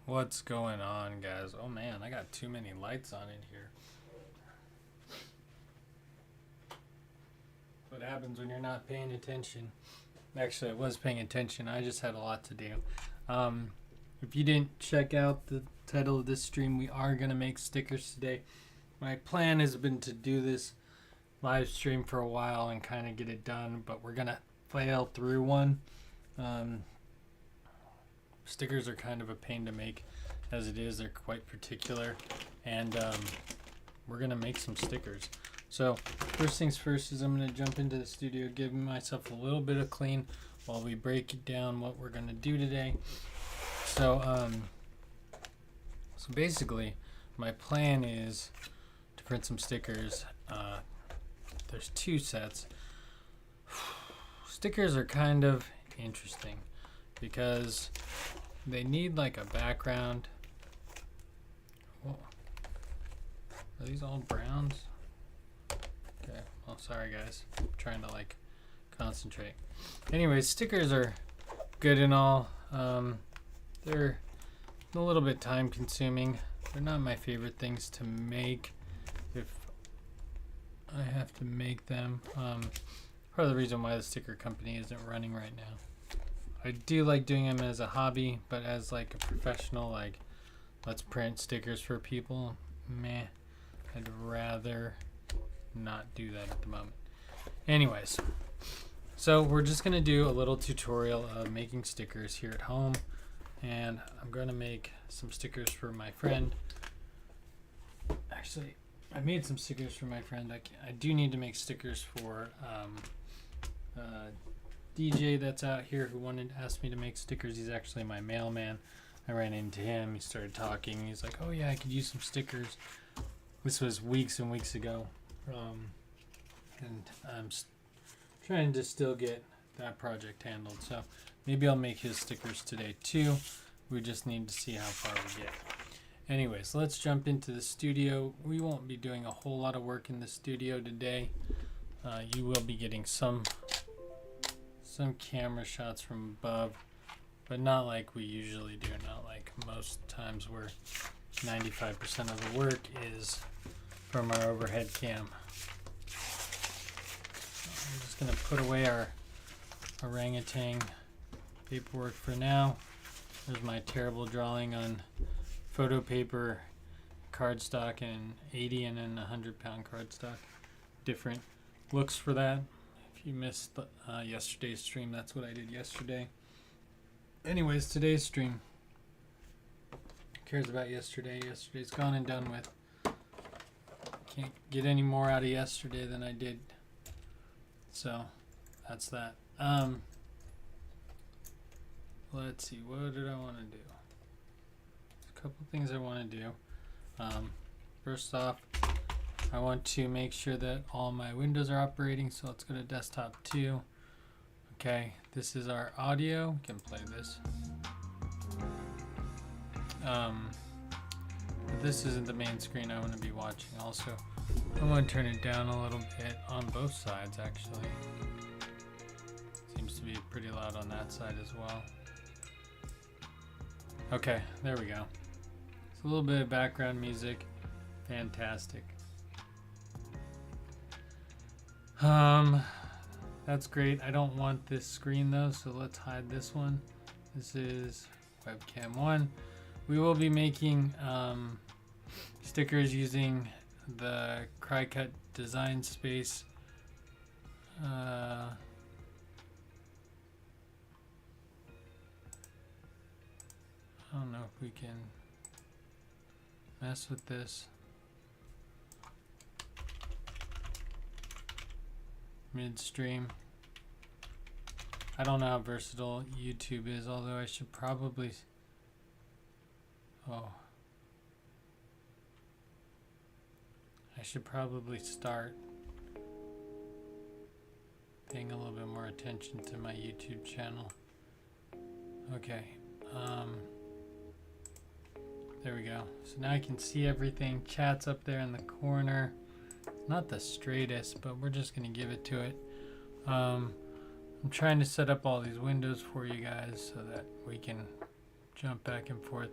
What's going on, guys? Oh man, I got too many lights on in here. What happens when you're not paying attention? Actually, I was paying attention. I just had a lot to do. Um, if you didn't check out the title of this stream, we are going to make stickers today. My plan has been to do this live stream for a while and kind of get it done, but we're going to fail through one. Stickers are kind of a pain to make as it is. They're quite particular, and we're going to make some stickers. So first things first is I'm going to jump into the studio, give myself a little bit of clean while we break down what we're going to do today. So basically my plan is to print some stickers. There's two sets. Stickers are kind of interesting because they need like a background. Whoa. Are these all browns? Okay, well, sorry guys. I'm trying to like concentrate. Anyways, stickers are good and all. They're a little bit time consuming. They're not my favorite things to make if I have to make them. Part of the reason why the sticker company isn't running right now. I do like doing them as a hobby, but as like a professional, like let's print stickers for people, meh. I'd rather not do that at the moment. Anyways, so we're just gonna do a little tutorial of making stickers here at home, and I'm gonna make some stickers for my friend. Actually, I made some stickers for my friend. I do need to make stickers for DJ that's out here who wanted to ask me to make stickers. He's actually my mailman. I ran into him. He started talking. He's like, "Oh yeah, I could use some stickers." This was weeks and weeks ago, and I'm trying to still get that project handled. So maybe I'll make his stickers today too. We just need to see how far we get. Anyways, let's jump into the studio. We won't be doing a whole lot of work in the studio today. You will be getting some camera shots from above, but not like we usually do, not like most times where 95% of the work is from our overhead cam. I'm just going to put away our orangutan paperwork for now. There's my terrible drawing on photo paper, cardstock, and 80 and then 100-pound cardstock. Different looks for that. If you missed yesterday's stream, that's what I did yesterday. Anyways, today's stream. Who cares about yesterday? Yesterday's gone and done with. Can't get any more out of yesterday than I did. So, that's that. Let's see, what did I want to do? A couple things I want to do. First off, I want to make sure that all my windows are operating, so let's go to desktop 2. Okay, this is our audio. We can play this. But this isn't the main screen I want to be watching. Also, I want to turn it down a little bit on both sides, actually. Seems to be pretty loud on that side as well. Okay, there we go. It's a little bit of background music. Fantastic. That's great. I don't want this screen though, so let's hide this one. This is webcam 1. We will be making stickers using the Cricut Design Space. I don't know if we can mess with this. Midstream. I don't know how versatile YouTube is, although I should probably... I should probably start paying a little bit more attention to my YouTube channel. Okay, there we go. So now I can see everything. Chat's up there in the corner. Not the straightest, but we're just gonna give it to it. I'm trying to set up all these windows for you guys so that we can jump back and forth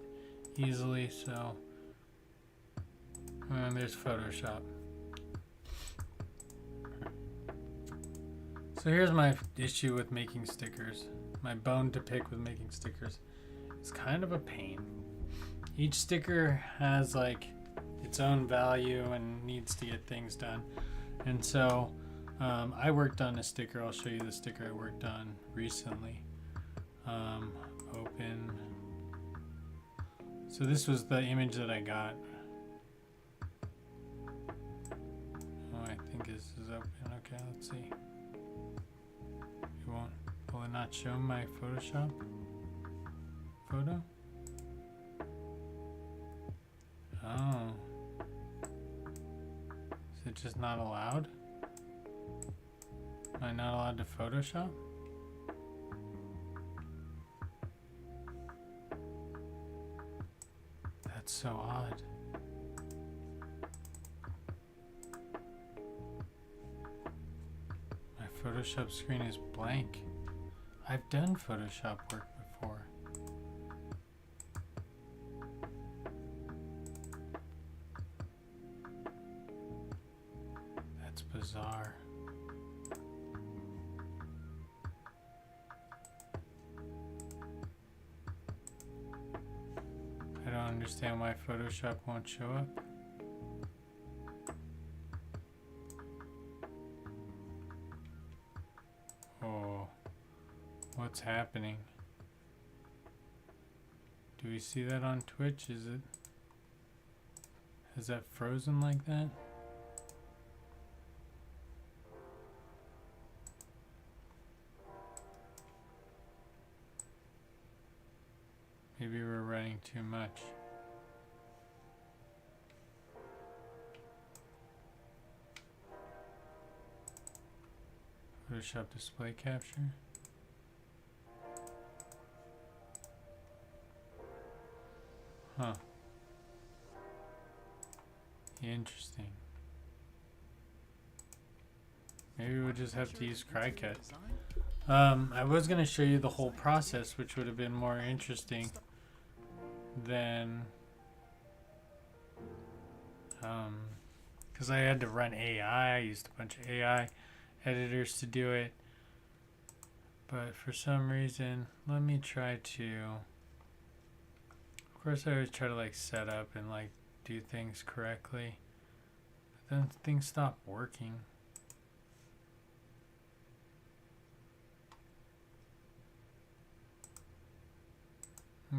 easily. So, and there's Photoshop. So here's my issue with making stickers. My bone to pick with making stickers. It's kind of a pain. Each sticker has like its own value and needs to get things done. And so I worked on a sticker. I'll show you the sticker I worked on recently. Open. So this was the image that I got. Oh, I think this is open. Okay, let's see. Will it not show my Photoshop photo? Oh. Is it just not allowed? Am I not allowed to Photoshop? That's so odd. My Photoshop screen is blank. I've done Photoshop work before. That's bizarre. I don't understand why Photoshop won't show up. Oh, what's happening? Do we see that on Twitch? Is that frozen like that? Maybe we're running too much. Photoshop display capture. Huh. Interesting. Maybe we'll just have to use Cricut. I was going to show you the whole process, which would have been more interesting than because I had to run AI. I used a bunch of AI editors to do it, but for some reason, let me try to, of course I always try to like set up and like do things correctly, but then things stop working.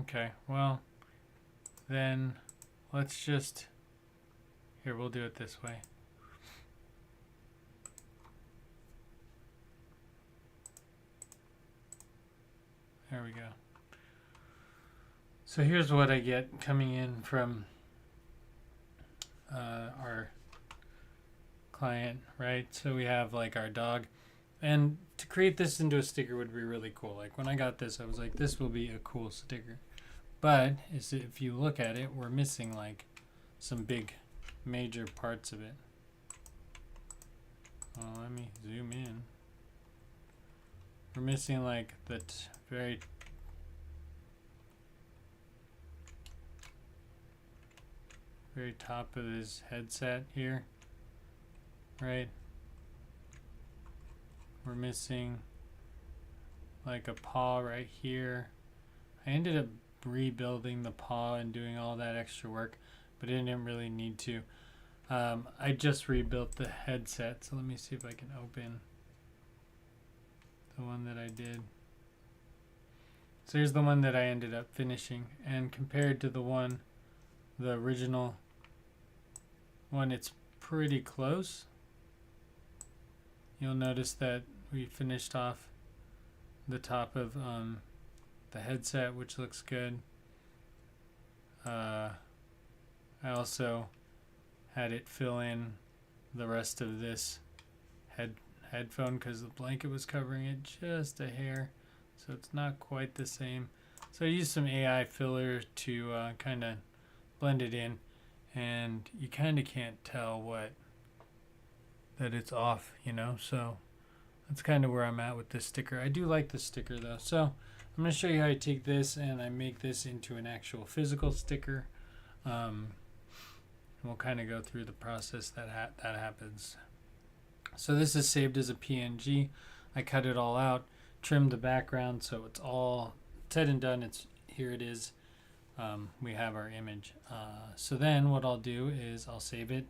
Okay, well then let's just, here, we'll do it this way. There we go. So here's what I get coming in from our client, right? So we have like our dog, and to create this into a sticker would be really cool. Like when I got this, I was like, this will be a cool sticker. But if you look at it, we're missing like some big major parts of it. Oh, let me zoom in. We're missing like the very top of his headset here, right? We're missing like a paw right here. I ended up rebuilding the paw and doing all that extra work, but I didn't really need to. I just rebuilt the headset, so let me see if I can open the one that I did. So here's the one that I ended up finishing, and compared to the original one, it's pretty close. You'll notice that we finished off the top of the headset, which looks good. I also had it fill in the rest of this headphone because the blanket was covering it just a hair, so it's not quite the same. So I used some AI filler to kind of blend it in, and you kind of can't tell that it's off, you know. So that's kind of where I'm at with this sticker. I do like this sticker though. So I'm going to show you how I take this and I make this into an actual physical sticker. We'll kind of go through the process that happens. So this is saved as a PNG. I cut it all out, trimmed the background, so it's all said and done. Here it is. We have our image. So then what I'll do is I'll save it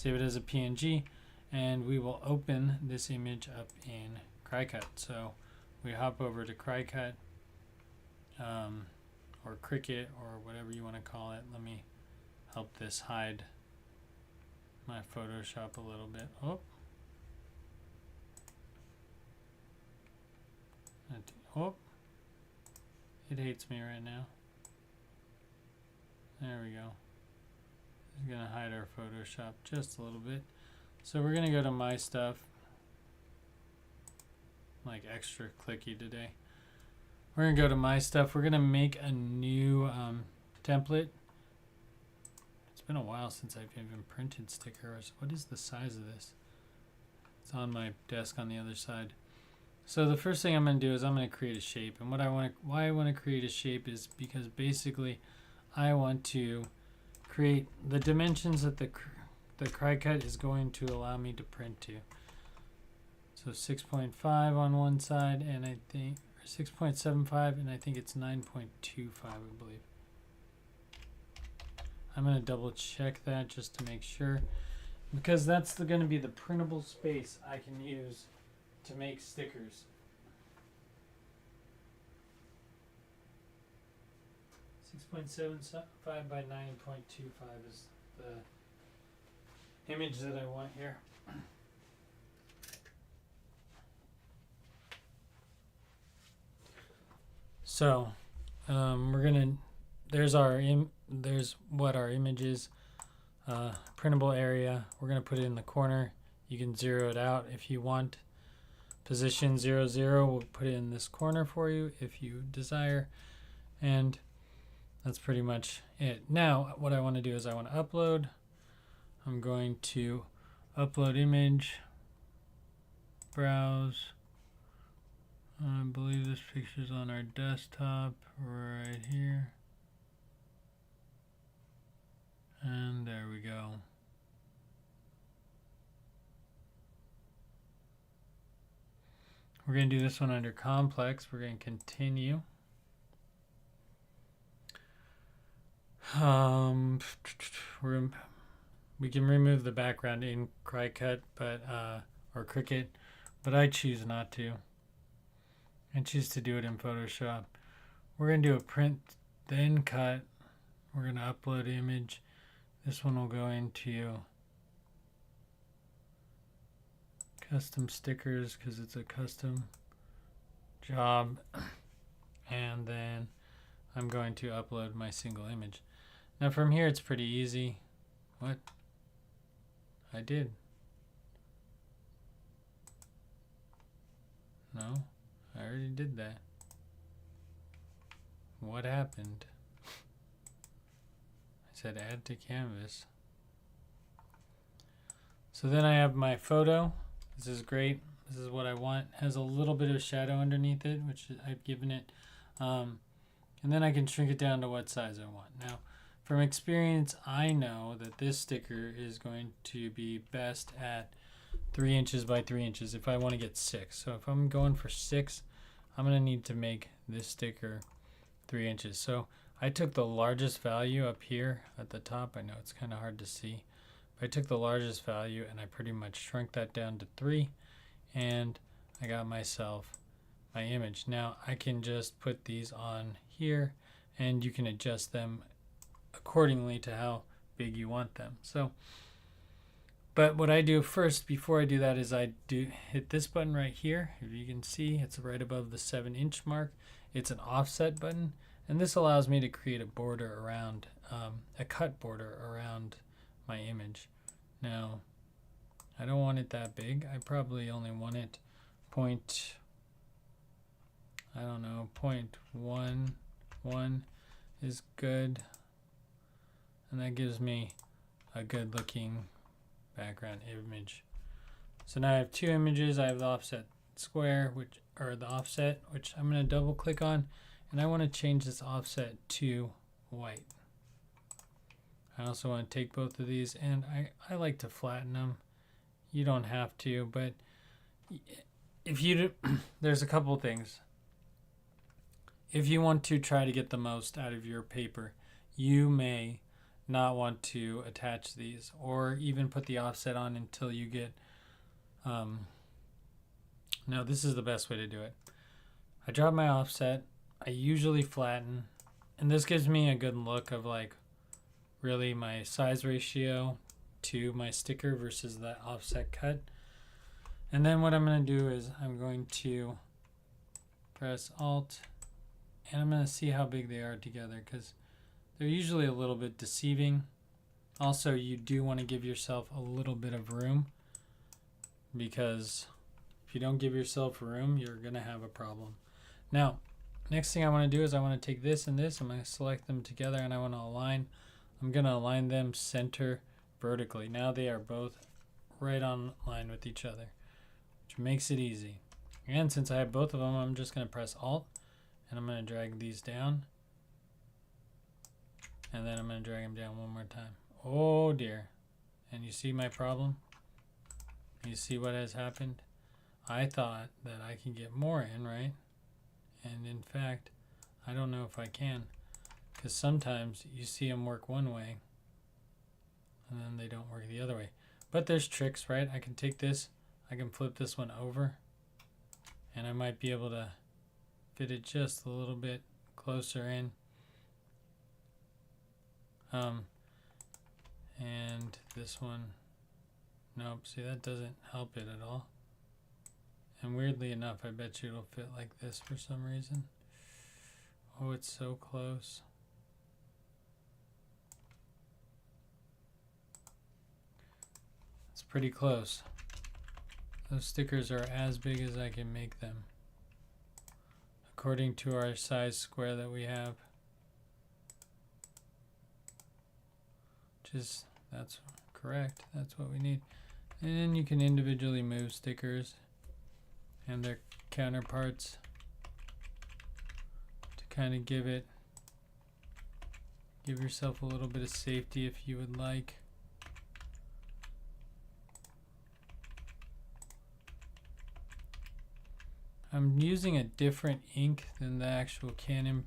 as a PNG, and we will open this image up in Cricut. So we hop over to Cricut, or Cricut, or whatever you want to call it. Let me help this hide my Photoshop a little bit. Oh, it hates me right now. There we go. It's gonna hide our Photoshop just a little bit. So we're gonna go to My Stuff. Like extra clicky today. We're gonna go to My Stuff. We're gonna make a new template. It's been a while since I've even printed stickers. What is the size of this? It's on my desk on the other side. So the first thing I'm going to do is I'm going to create a shape. And why I want to create a shape is because basically I want to create the dimensions that the Cricut is going to allow me to print to. So 6.5 on one side, and I think 6.75, and I think it's 9.25, I believe. I'm going to double check that just to make sure, because that's going to be the printable space I can use to make stickers. 6.75 by 9.25 is the image that I want here. So there's what our image is. Printable area. We're gonna put it in the corner. You can zero it out if you want. Position 0, 0, we'll put it in this corner for you if you desire. And that's pretty much it. Now, what I want to do is I want to upload. I'm going to upload image, browse. I believe this picture's on our desktop right here. And there we go. We're going to do this one under complex. We're going to continue. We can remove the background in Cricut, or Cricut, but I choose not to. I choose to do it in Photoshop. We're going to do a print, then cut. We're going to upload image. This one will go into custom stickers because it's a custom job, and then I'm going to upload my single image. Now from here it's pretty easy. What? I did. No, I already did that. What happened? I said add to canvas. So then I have my photo. This is great. This is what I want. It has a little bit of shadow underneath it, which I've given it. And then I can shrink it down to what size I want. Now, from experience, I know that this sticker is going to be best at 3 inches by 3 inches if I want to get 6. So if I'm going for 6, I'm going to need to make this sticker 3 inches. So I took the largest value up here at the top. I know it's kind of hard to see. I took the largest value and I pretty much shrunk that down to 3, and I got myself my image. Now I can just put these on here and you can adjust them accordingly to how big you want them. So, but what I do first before I do that is I do hit this button right here. If you can see, it's right above the 7-inch mark. It's an offset button, and this allows me to create a border around, a cut border around my image. Now, I don't want it that big. I probably only want it point, I don't know, 0.11 is good. And that gives me a good looking background image. So now I have 2 images. I have the offset square, which or the offset, which I'm going to double click on, and I want to change this offset to white. I also want to take both of these, and I like to flatten them. You don't have to, but if you do, there's a couple things. If you want to try to get the most out of your paper, you may not want to attach these or even put the offset on until you get no, this is the best way to do it. I drop my offset, I usually flatten, and this gives me a good look of like really my size ratio to my sticker versus that offset cut. And then what I'm going to do is I'm going to press Alt, and I'm going to see how big they are together, because they're usually a little bit deceiving. Also, you do want to give yourself a little bit of room, because if you don't give yourself room, you're going to have a problem. Now, next thing I want to do is I want to take this and this. I'm going to select them together, and I want to align. I'm going to align them center vertically. Now they are both right on line with each other, which makes it easy. And since I have both of them, I'm just going to press Alt, and I'm going to drag these down. And then I'm going to drag them down one more time. Oh dear. And you see my problem? You see what has happened? I thought that I could get more in, right? And in fact, I don't know if I can. Because sometimes you see them work one way, and then they don't work the other way. But there's tricks, right? I can take this, I can flip this one over, and I might be able to fit it just a little bit closer in. And this one, nope, see, that doesn't help it at all. And weirdly enough, I bet you it'll fit like this for some reason. Oh, it's so close. It's pretty close. Those stickers are as big as I can make them, according to our size square that we have. That's correct. That's what we need. And you can individually move stickers and their counterparts to kind of give yourself a little bit of safety if you would like. I'm using a different ink than the actual Canon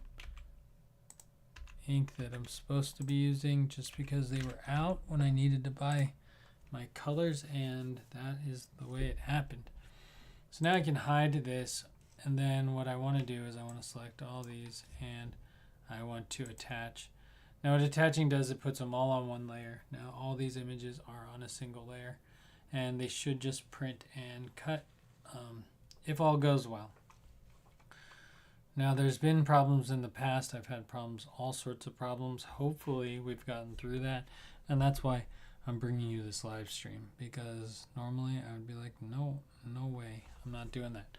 ink that I'm supposed to be using, just because they were out when I needed to buy my colors, and that is the way it happened. So now I can hide this, and then what I want to do is I want to select all these and I want to attach. Now what attaching does, it puts them all on one layer. Now all these images are on a single layer, and they should just print and cut if all goes well. Now there's been problems in the past. I've had problems, all sorts of problems. Hopefully we've gotten through that, and that's why I'm bringing you this live stream, because normally I would be like, no way, I'm not doing that.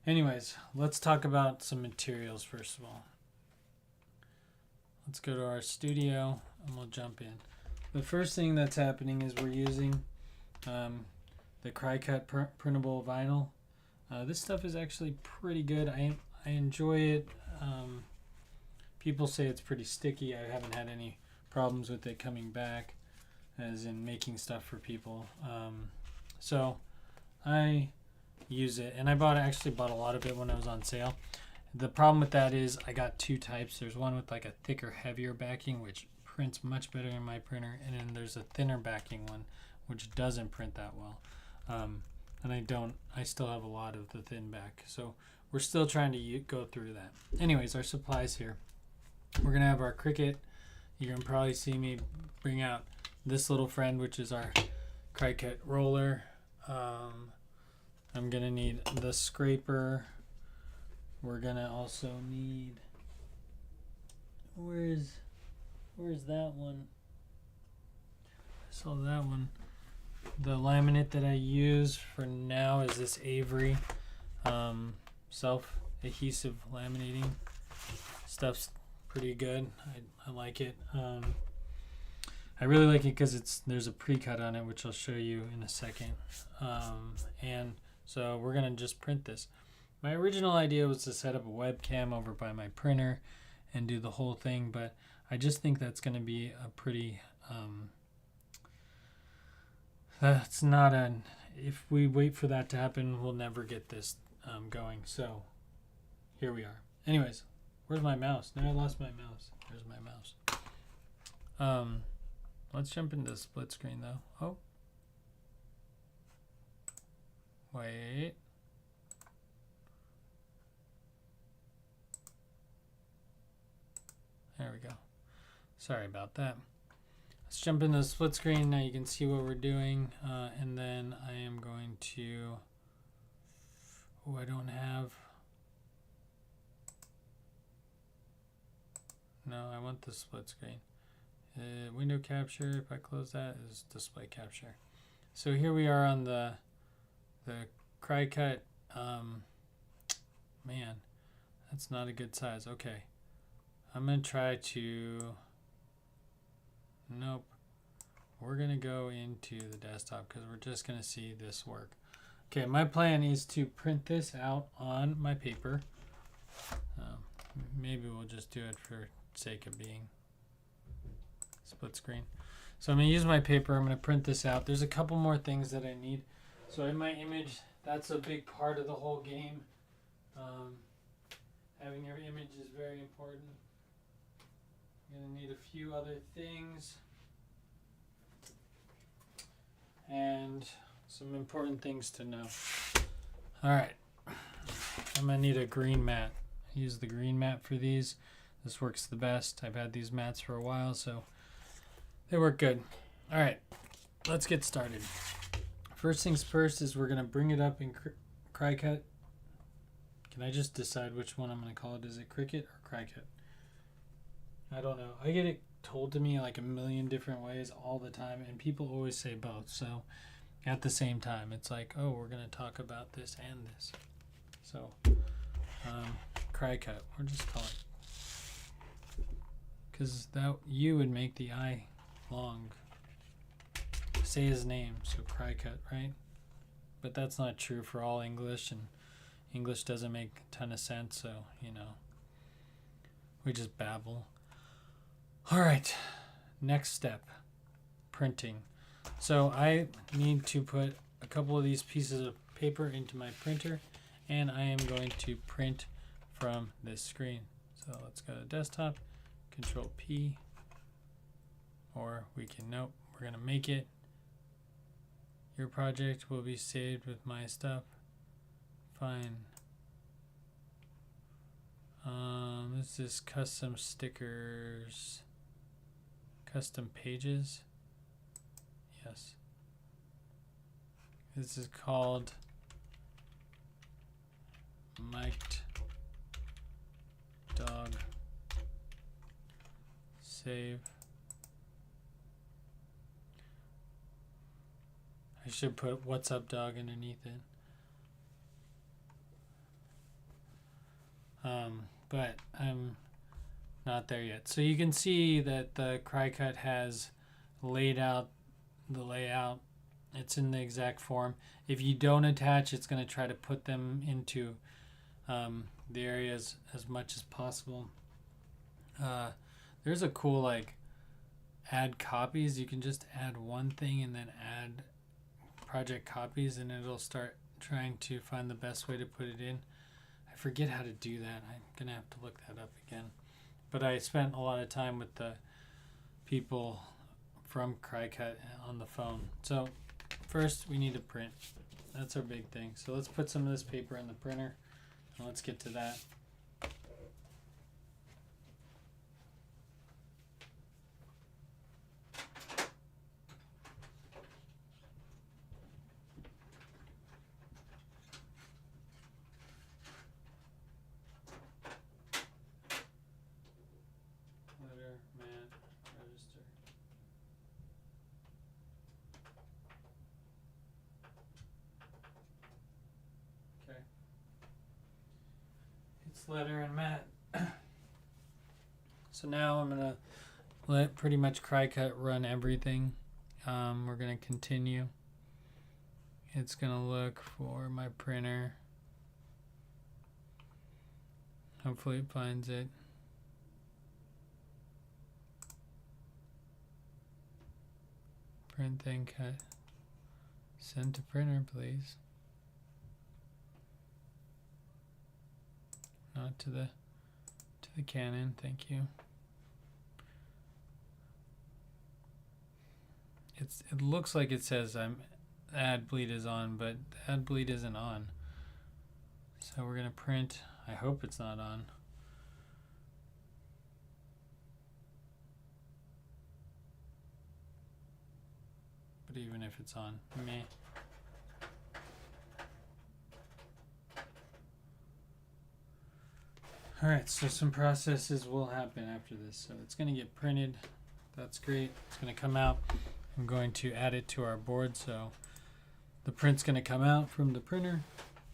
Anyways, let's talk about some materials first of all. Let's go to our studio and we'll jump in. The first thing that's happening is we're using the Cricut printable vinyl. This stuff is actually pretty good. I enjoy it. People say it's pretty sticky. I haven't had any problems with it coming back, as in making stuff for people. So I use it, and I actually bought a lot of it when I was on sale. The problem with that is I got two types. There's one with like a thicker, heavier backing, which prints much better in my printer, and then there's a thinner backing one, which doesn't print that well. And I still have a lot of the thin back. So we're still trying to go through that. Anyways, our supplies here. We're going to have our Cricut. You're going to probably see me bring out this little friend, which is our Cricut roller. I'm going to need the scraper. We're going to also need... Where's that one? I saw that one. The laminate that I use for now is this Avery self-adhesive laminating. Stuff's pretty good. I like it. I really like it because there's a pre-cut on it, which I'll show you in a second. And So we're gonna just print this. My original idea was to set up a webcam over by my printer and do the whole thing, but I just think that's gonna be a pretty, that's not an, if we wait for that to happen, we'll never get this going. So here we are. Anyways, where's my mouse? Now I lost my mouse. There's my mouse. Let's jump into split screen though. Oh. Wait. There we go. Sorry about that. Let's jump into the split screen. Now you can see what we're doing. And then I am going to, oh, I don't have, no, I want the split screen. Window capture, if I close that, is display capture. So here we are on the Cricut. Man, that's not a good size. Okay. I'm going to try to, nope. We're going to go into the desktop because we're just going to see this work. Okay, my plan is to print this out on my paper. Maybe we'll just do it for sake of being split screen. So I'm going to use my paper. I'm going to print this out. There's a couple more things that I need. So in my image, that's a big part of the whole game. Having your image is very important. I'm going to need a few other things. And some important things to know. Alright. I'm going to need a green mat. I use the green mat for these. This works the best. I've had these mats for a while, so they work good. Alright, let's get started. First things first is we're going to bring it up in Cricut. Can I just decide which one I'm going to call it? Is it Cricut or Cricut? I don't know. I get it told to me like a million different ways all the time, and people always say both. So at the same time, it's like, oh, we're going to talk about this and this. So Cricut, we'll just call it. Because that U would make the I long. Say his name, so Cricut, right? But that's not true for all English, and English doesn't make a ton of sense, so, you know, we just babble. All right, next step, printing. So I need to put a couple of these pieces of paper into my printer, and I am going to print from this screen. So let's go to desktop, Control P, or we can, nope, we're gonna make it. Your project will be saved with my stuff. Fine. This is custom stickers. Custom pages. Yes. This is called Mic'd Dog. Save. I should put "What's up, dog" underneath it. But I'm not there yet. So you can see that the Cricut has laid out the layout. It's in the exact form. If you don't attach, it's going to try to put them into the areas as much as possible. There's a cool like add copies. You can just add one thing and then add project copies, and it'll start trying to find the best way to put it in. I forget how to do that. I'm gonna have to look that up again. But I spent a lot of time with the people from Cricut on the phone. So first we need to print. That's our big thing. So let's put some of this paper in the printer and let's get to that. Letter and mat. So now I'm gonna let pretty much Cricut run everything. We're gonna continue, it's gonna look for my printer. Hopefully it finds it. Print then cut. Send to printer, please. Not to the Canon, thank you. It looks like it says ad bleed is on, but ad bleed isn't on. So we're gonna print. I hope it's not on. But even if it's on, meh. Alright, so some processes will happen after this. So it's gonna get printed. That's great. It's gonna come out. I'm going to add it to our board, so the print's gonna come out from the printer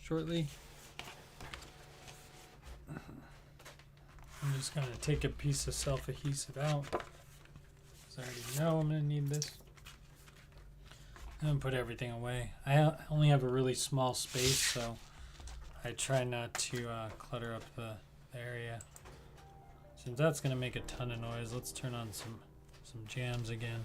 shortly. I'm just gonna take a piece of self-adhesive out, because I already know I'm gonna need this. And put everything away. I only have a really small space, so I try not to clutter up the area. Since that's gonna make a ton of noise, let's turn on some jams again.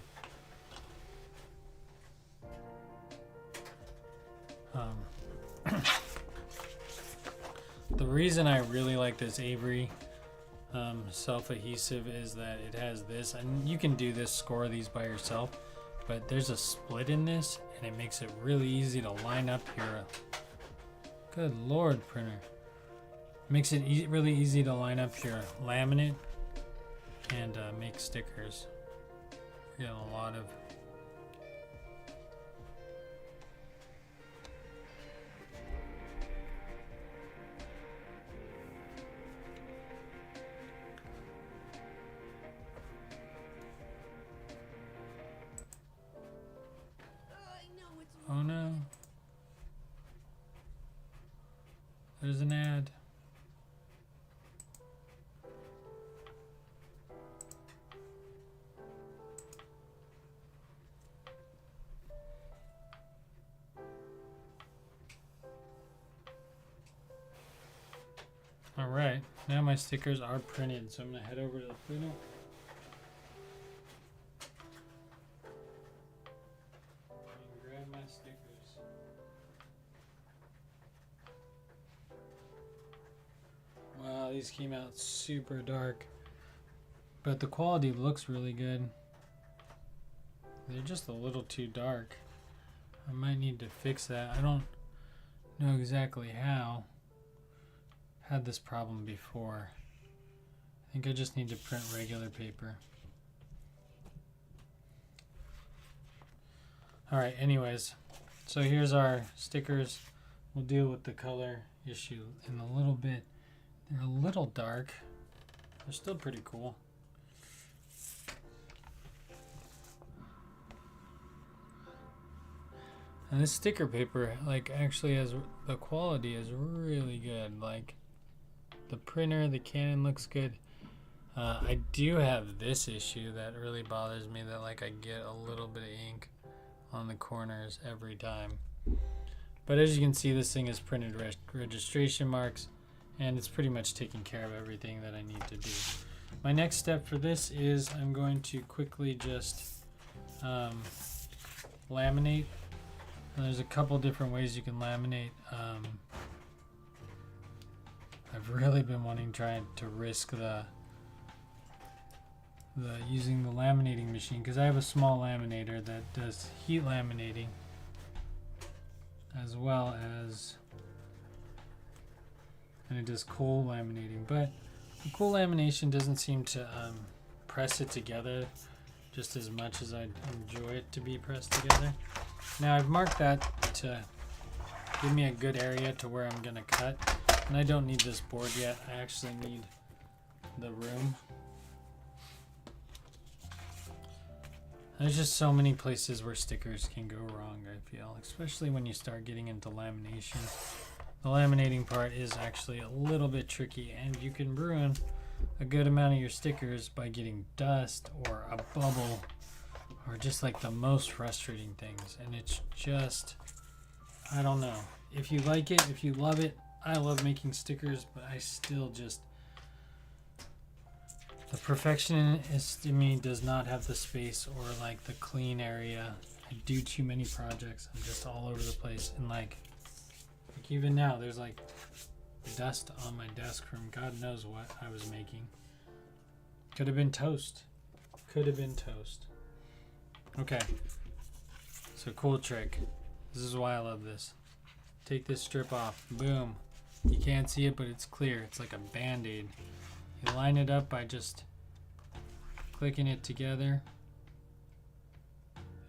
The reason I really like this Avery self-adhesive is that it has this, and you can do this, score these by yourself, but there's a split in this, and it makes it really easy to line up your good lord printer. Makes it really easy to line up your laminate and make stickers. We're getting a lot of oh no. There's an ad. Alright, now my stickers are printed, so I'm going to head over to the printer. And grab my stickers. Wow, these came out super dark. But the quality looks really good. They're just a little too dark. I might need to fix that. I don't know exactly how. Had this problem before. I think I just need to print regular paper. Alright, anyways. So here's our stickers. We'll deal with the color issue in a little bit. They're a little dark. They're still pretty cool. And this sticker paper, like, actually has, the quality is really good. Like, the printer, the Canon looks good. I do have this issue that really bothers me, that like I get a little bit of ink on the corners every time. But as you can see, this thing is printed registration marks, and it's pretty much taking care of everything that I need to do. My next step for this is I'm going to quickly just laminate. And there's a couple different ways you can laminate. I've really been trying to risk the using the laminating machine, because I have a small laminator that does heat laminating as well as, and it does cold laminating, but the cool lamination doesn't seem to press it together just as much as I'd enjoy it to be pressed together. Now I've marked that to give me a good area to where I'm gonna cut. And I don't need this board yet. I actually need the room. There's just so many places where stickers can go wrong, I feel, especially when you start getting into lamination. The laminating part is actually a little bit tricky, and you can ruin a good amount of your stickers by getting dust or a bubble or just like the most frustrating things. And it's just I don't know. If you like it, if you love it, I love making stickers, but I still just, the perfectionist in me does not have the space or like the clean area. I do too many projects. I'm just all over the place. And like even now, there's like dust on my desk from God knows what I was making. Could have been toast. Could have been toast. Okay. So cool trick. This is why I love this. Take this strip off. Boom. You can't see it, but it's clear. It's like a band-aid. You line it up by just clicking it together.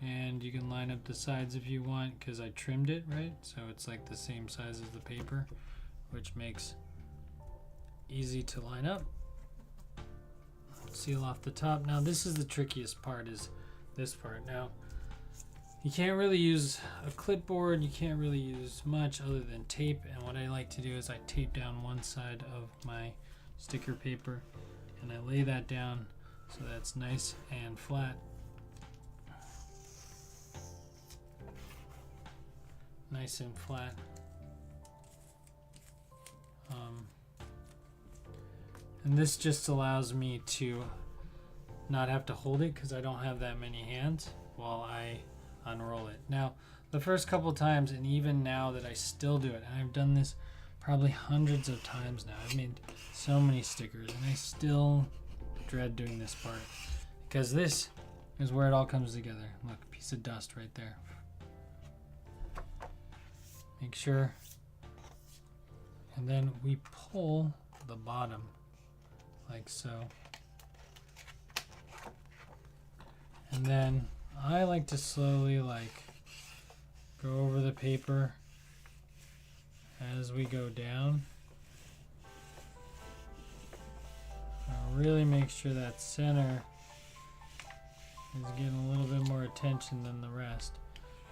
And you can line up the sides if you want, because I trimmed it, right? So it's like the same size as the paper, which makes easy to line up. Seal off the top. Now this is the trickiest part, is this part. Now you can't really use a clipboard, you can't really use much other than tape, and what I like to do is I tape down one side of my sticker paper and I lay that down so that's nice and flat. Nice and flat. And this just allows me to not have to hold it because I don't have that many hands while I unroll it. Now, the first couple times, and even now that I still do it, and I've done this probably hundreds of times now. I've made so many stickers, and I still dread doing this part because this is where it all comes together. Look, a piece of dust right there. Make sure, and then we pull the bottom like so. And then I like to slowly like go over the paper as we go down. Really make sure that center is getting a little bit more attention than the rest.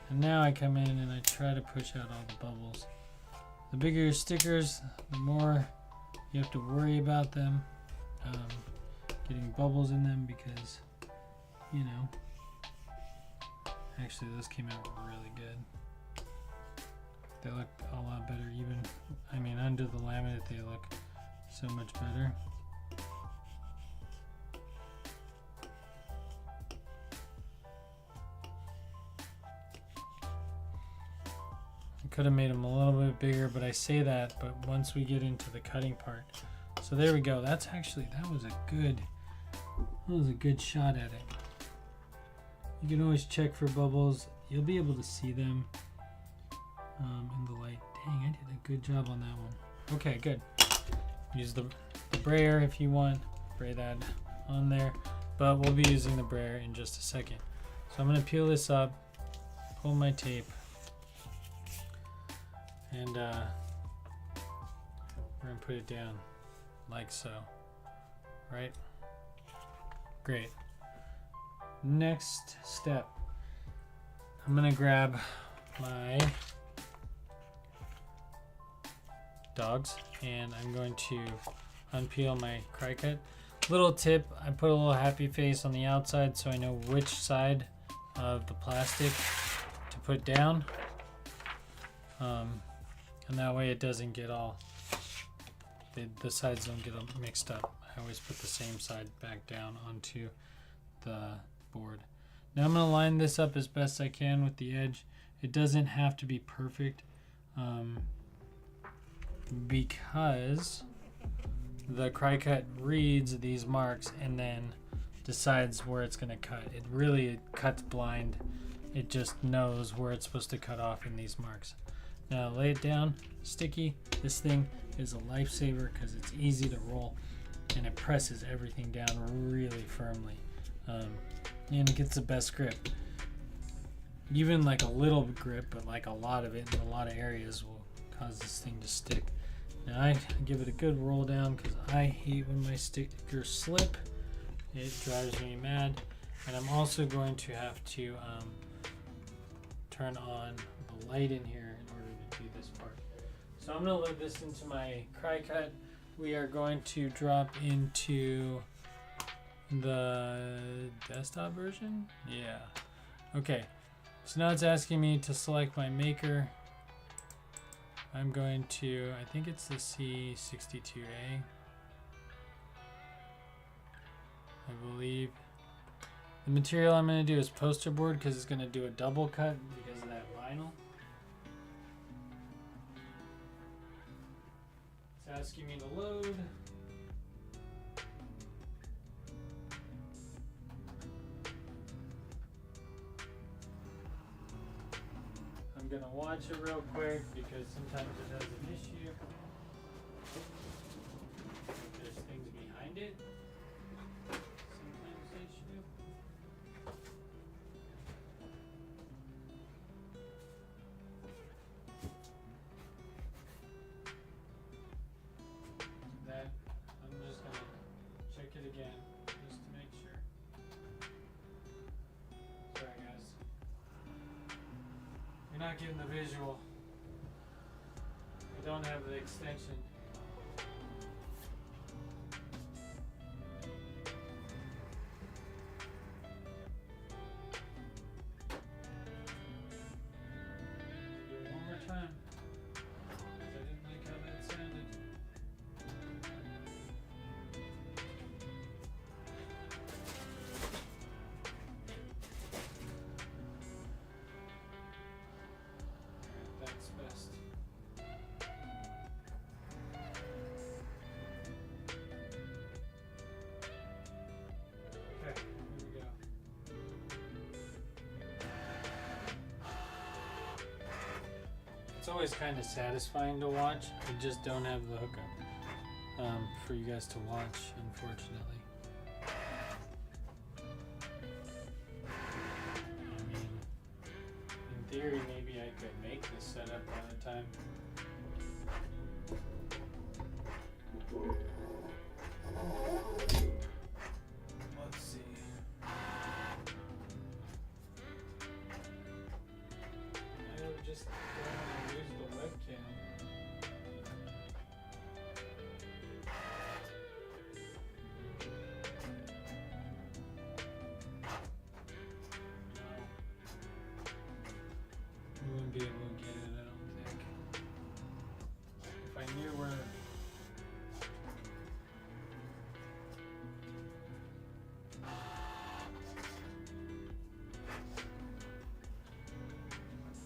And now I come in and I try to push out all the bubbles. The bigger your stickers, the more you have to worry about them getting bubbles in them because, you know, actually those came out really good. They look a lot better even, I mean, under the laminate they look so much better. I could have made them a little bit bigger, but I say that, but once we get into the cutting part. So there we go. That's actually, that was a good shot at it. You can always check for bubbles. You'll be able to see them in the light. Dang, I did a good job on that one. Okay, good. Use the brayer if you want. Spray that on there. But we'll be using the brayer in just a second. So I'm going to peel this up, pull my tape, and we're going to put it down like so. Right? Great. Next step. I'm going to grab my dogs and I'm going to unpeel my Cricut. Little tip, I put a little happy face on the outside so I know which side of the plastic to put down. And that way it doesn't get all, the sides don't get all mixed up. I always put the same side back down onto the board. Now I'm going to line this up as best I can with the edge. It doesn't have to be perfect because the Cricut reads these marks and then decides where it's going to cut. It cuts blind. It just knows where it's supposed to cut off in these marks. Now lay it down, sticky. This thing is a lifesaver because it's easy to roll and it presses everything down really firmly. And it gets the best grip. Even like a little grip, but like a lot of it in a lot of areas will cause this thing to stick. Now I give it a good roll down because I hate when my stickers slip. It drives me mad. And I'm also going to have to turn on the light in here in order to do this part. So I'm going to load this into my Cricut. We are going to drop into the desktop version. Yeah. Okay. So now it's asking me to select my maker. I'm going to, I think it's the C62A. I believe. The material I'm going to do is poster board because it's going to do a double cut because of that vinyl. It's asking me to load. I'm going to watch it real quick because sometimes it has an issue. There's things behind it. Sometimes issue. That I'm just going to check it again just to make sure. Sorry guys. You're not getting the visual. I don't have the extension. Do it one more time. 'Cause I didn't like how that sounded. Alright, that's best. Okay, here we go. It's always kind of satisfying to watch. I just don't have the hookup for you guys to watch, unfortunately. I mean, in theory, maybe I could make this setup by the time. Let's see. I would just go and use the webcam. You wouldn't be able to get it, I don't think. If I knew where.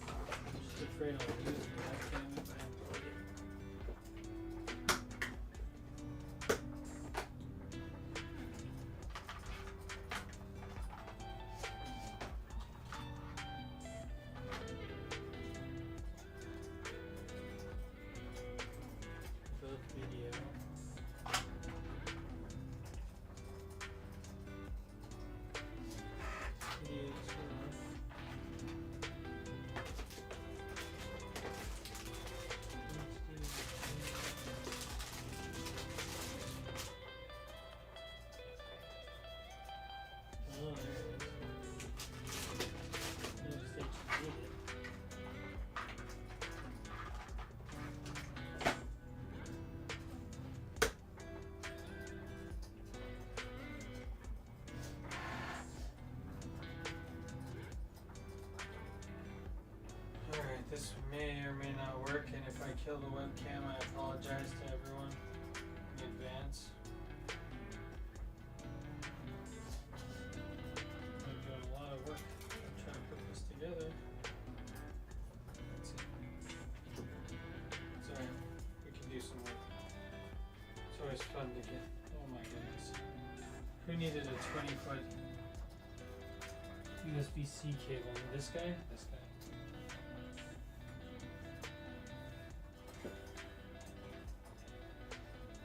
I'm just afraid I'll lose the webcam if I unplug it. Both video. Video oh, there it is. Notice that you did it. Alright, this may or may not work, and if I kill the webcam, I apologize to everyone in advance. I'm doing a lot of work. I'm trying to put this together. That's it. It's alright. We can do some work. It's always fun to get. Oh my goodness. Who needed a 20-foot USB-C cable? This guy? This guy.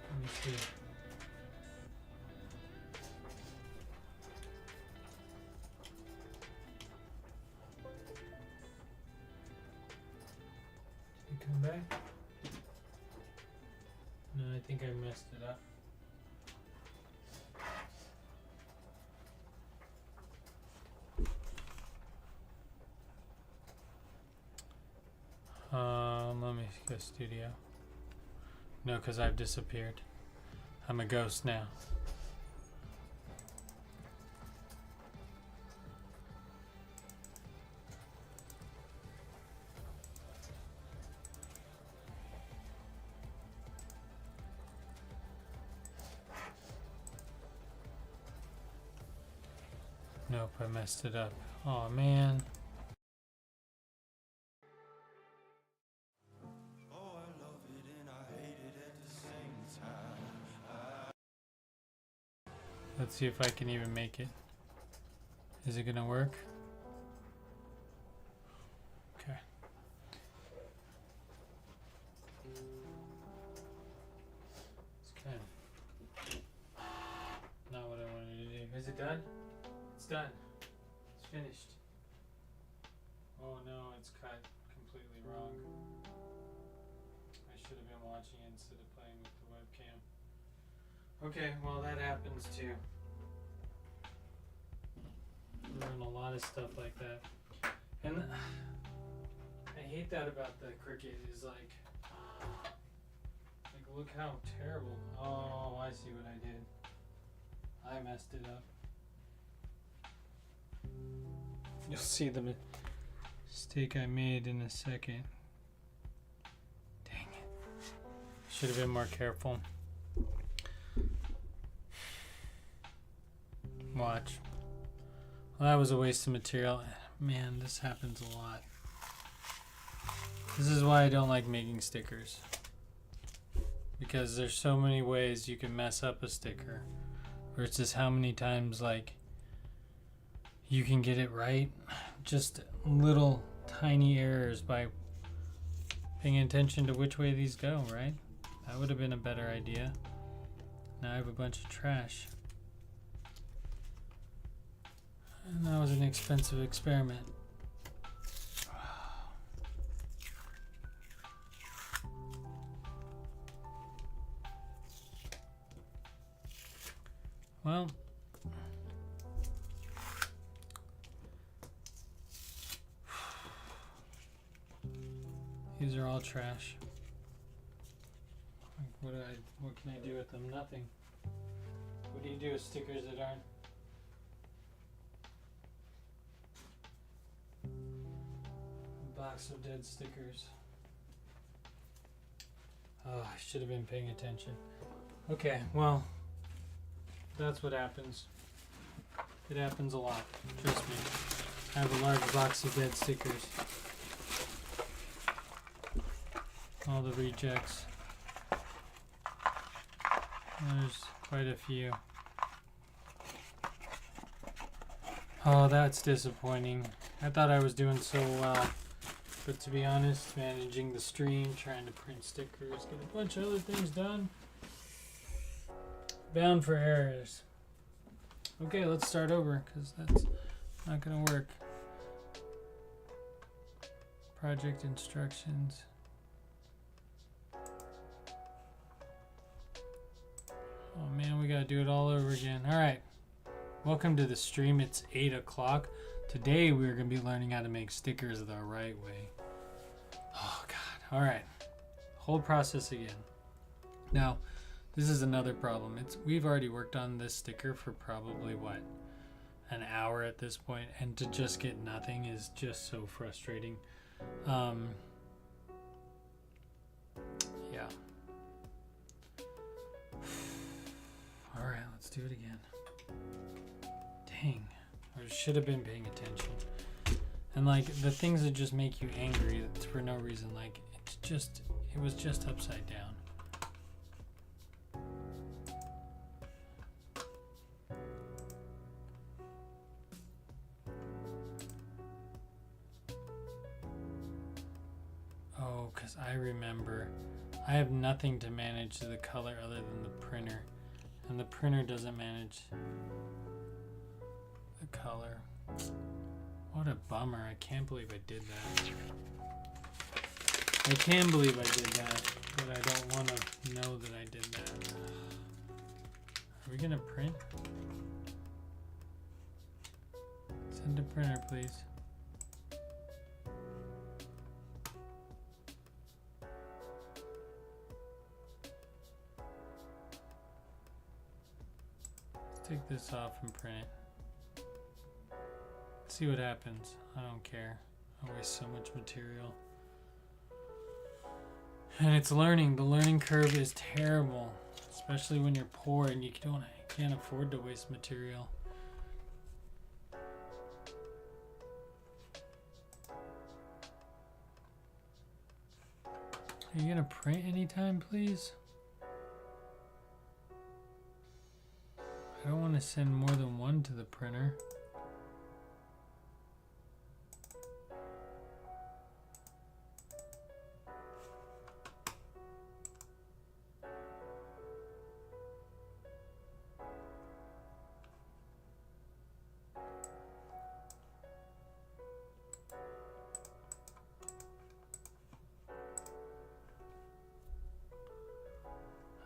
Let me see. Did you come back? No, I think I messed it up. Let me go studio. No, because I've disappeared. I'm a ghost now. Nope, I messed it up. Oh man. Let's see if I can even make it. Is it gonna work? Okay. It's kind of not what I wanted to do. Is it done? It's done. It's finished. Oh no, it's cut completely wrong. I should have been watching it instead of playing with the webcam. Okay, well that happens too. Learn a lot of stuff like that. And I hate that about the Cricut is like look how terrible. Oh, I see what I did. I messed it up. You'll see the mistake I made in a second. Dang it. Should have been more careful. Watch. Well, that was a waste of material. Man, this happens a lot. This is why I don't like making stickers. Because there's so many ways you can mess up a sticker. Versus how many times like you can get it right. Just little tiny errors by paying attention to which way these go, right? That would have been a better idea. Now I have a bunch of trash. And that was an expensive experiment. Well, these are all trash. What can I do with them? Nothing. What do you do with stickers that aren't? A box of dead stickers. Oh, I should have been paying attention. Okay, well, that's what happens. It happens a lot. Trust me. I have a large box of dead stickers. All the rejects. There's quite a few. Oh, that's disappointing. I thought I was doing so well. But to be honest, managing the stream, trying to print stickers, get a bunch of other things done. Bound for errors. Okay, let's start over because that's not going to work. Project instructions. Oh man, we got to do it all over again. All right. Welcome to the stream. It's 8 o'clock. Today we're going to be learning how to make stickers the right way. Oh God. All right. Whole process again. Now, this is another problem. We've already worked on this sticker for probably what? An hour at this point, and to just get nothing is just so frustrating. Yeah. All right, let's do it again. Dang, I should have been paying attention. And like the things that just make you angry for no reason, like it was just upside down. Oh, because I remember I have nothing to manage the color other than the printer. And the printer doesn't manage the color. What a bummer. I can't believe I did that. I can believe I did that, but I don't want to know that I did that. Are we going to print? Send to printer, please. Take this off and print it. See what happens. I don't care. I waste so much material. And it's learning. The learning curve is terrible. Especially when you're poor and you can't afford to waste material. Are you gonna print anytime, please? I don't want to send more than one to the printer.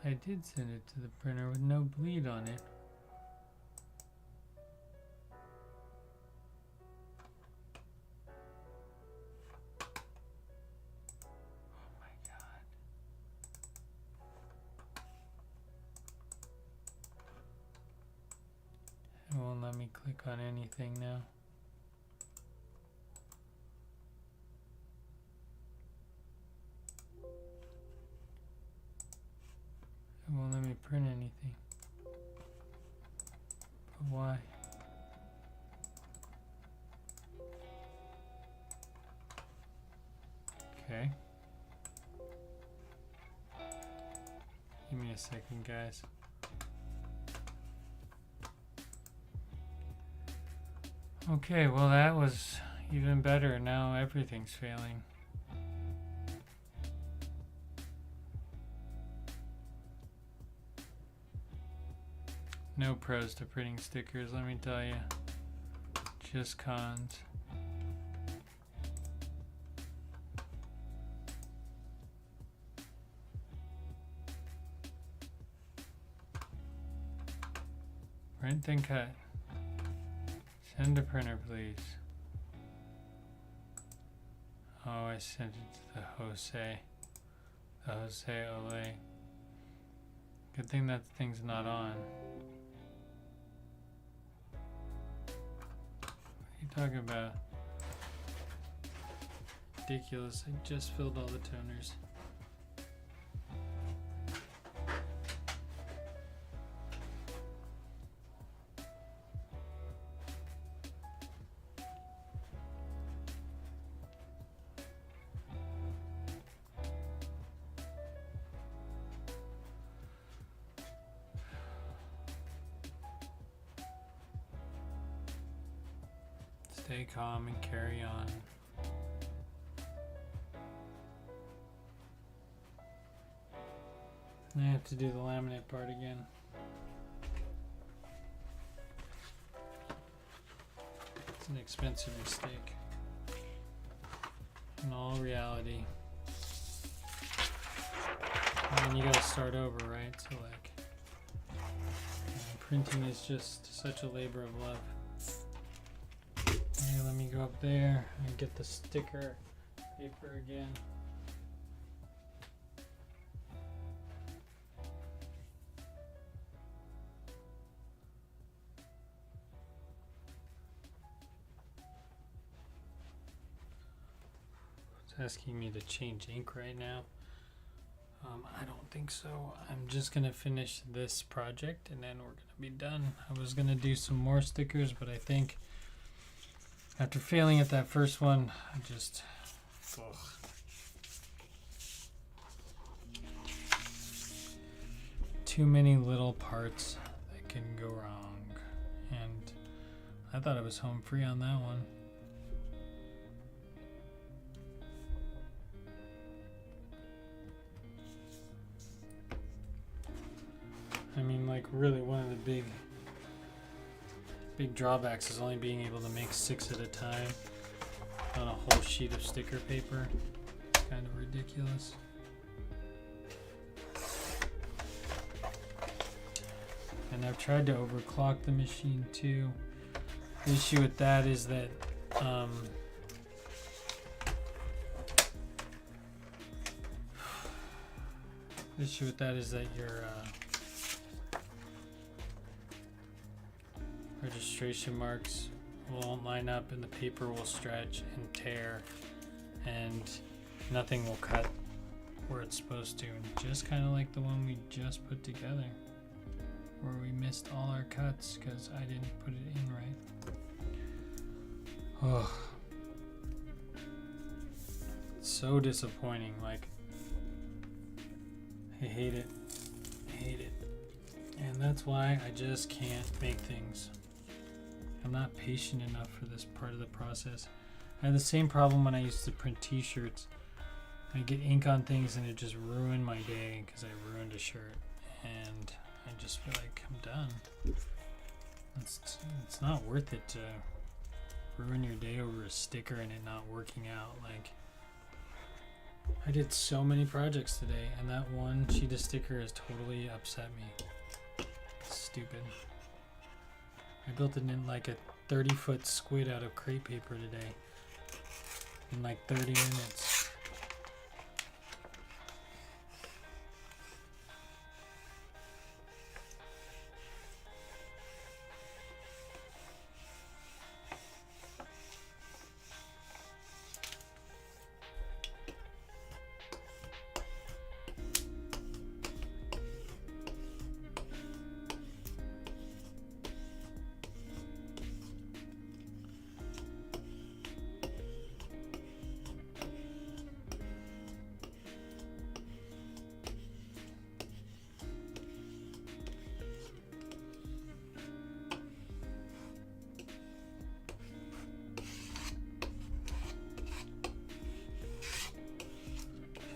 I did send it to the printer with no bleed on it. Oh my god. It won't let me click on anything now. It won't let me print anything. But why? Okay. Give me a second, guys. Okay, well that was even better. Now everything's failing. No pros to printing stickers, let me tell you. Just cons. Print and cut. Send to printer, please. Oh, I sent it to the Jose. The Jose Ole. Good thing that thing's not on. What are you talking about? Ridiculous. I just filled all the toners. Stay calm and carry on. I have to do the laminate part again. It's an expensive mistake. In all reality. And then you gotta start over, right? So like, printing is just such a labor of love. Okay, let me go up there and get the sticker paper again. It's asking me to change ink right now. I don't think so. I'm just gonna finish this project and then we're gonna be done. I was gonna do some more stickers, but I think after failing at that first one, I just, ugh. Too many little parts that can go wrong. And I thought I was home free on that one. I mean, like, really one of the big drawbacks is only being able to make 6 at a time on a whole sheet of sticker paper. It's kind of ridiculous. And I've tried to overclock the machine too. The issue with that is that your registration marks won't line up and the paper will stretch and tear and nothing will cut where it's supposed to. And just kind of like the one we just put together where we missed all our cuts because I didn't put it in right. Oh, so disappointing. Like, hate it. I hate it. And that's why I just can't make things. I'm not patient enough for this part of the process. I had the same problem when I used to print t-shirts. I get ink on things and it just ruined my day because I ruined a shirt. And I just feel like I'm done. It's not worth it to ruin your day over a sticker and it not working out. Like, I did so many projects today and that one sheet of sticker has totally upset me. Stupid. I built it in like a 30-foot squid out of crepe paper today in like 30 minutes.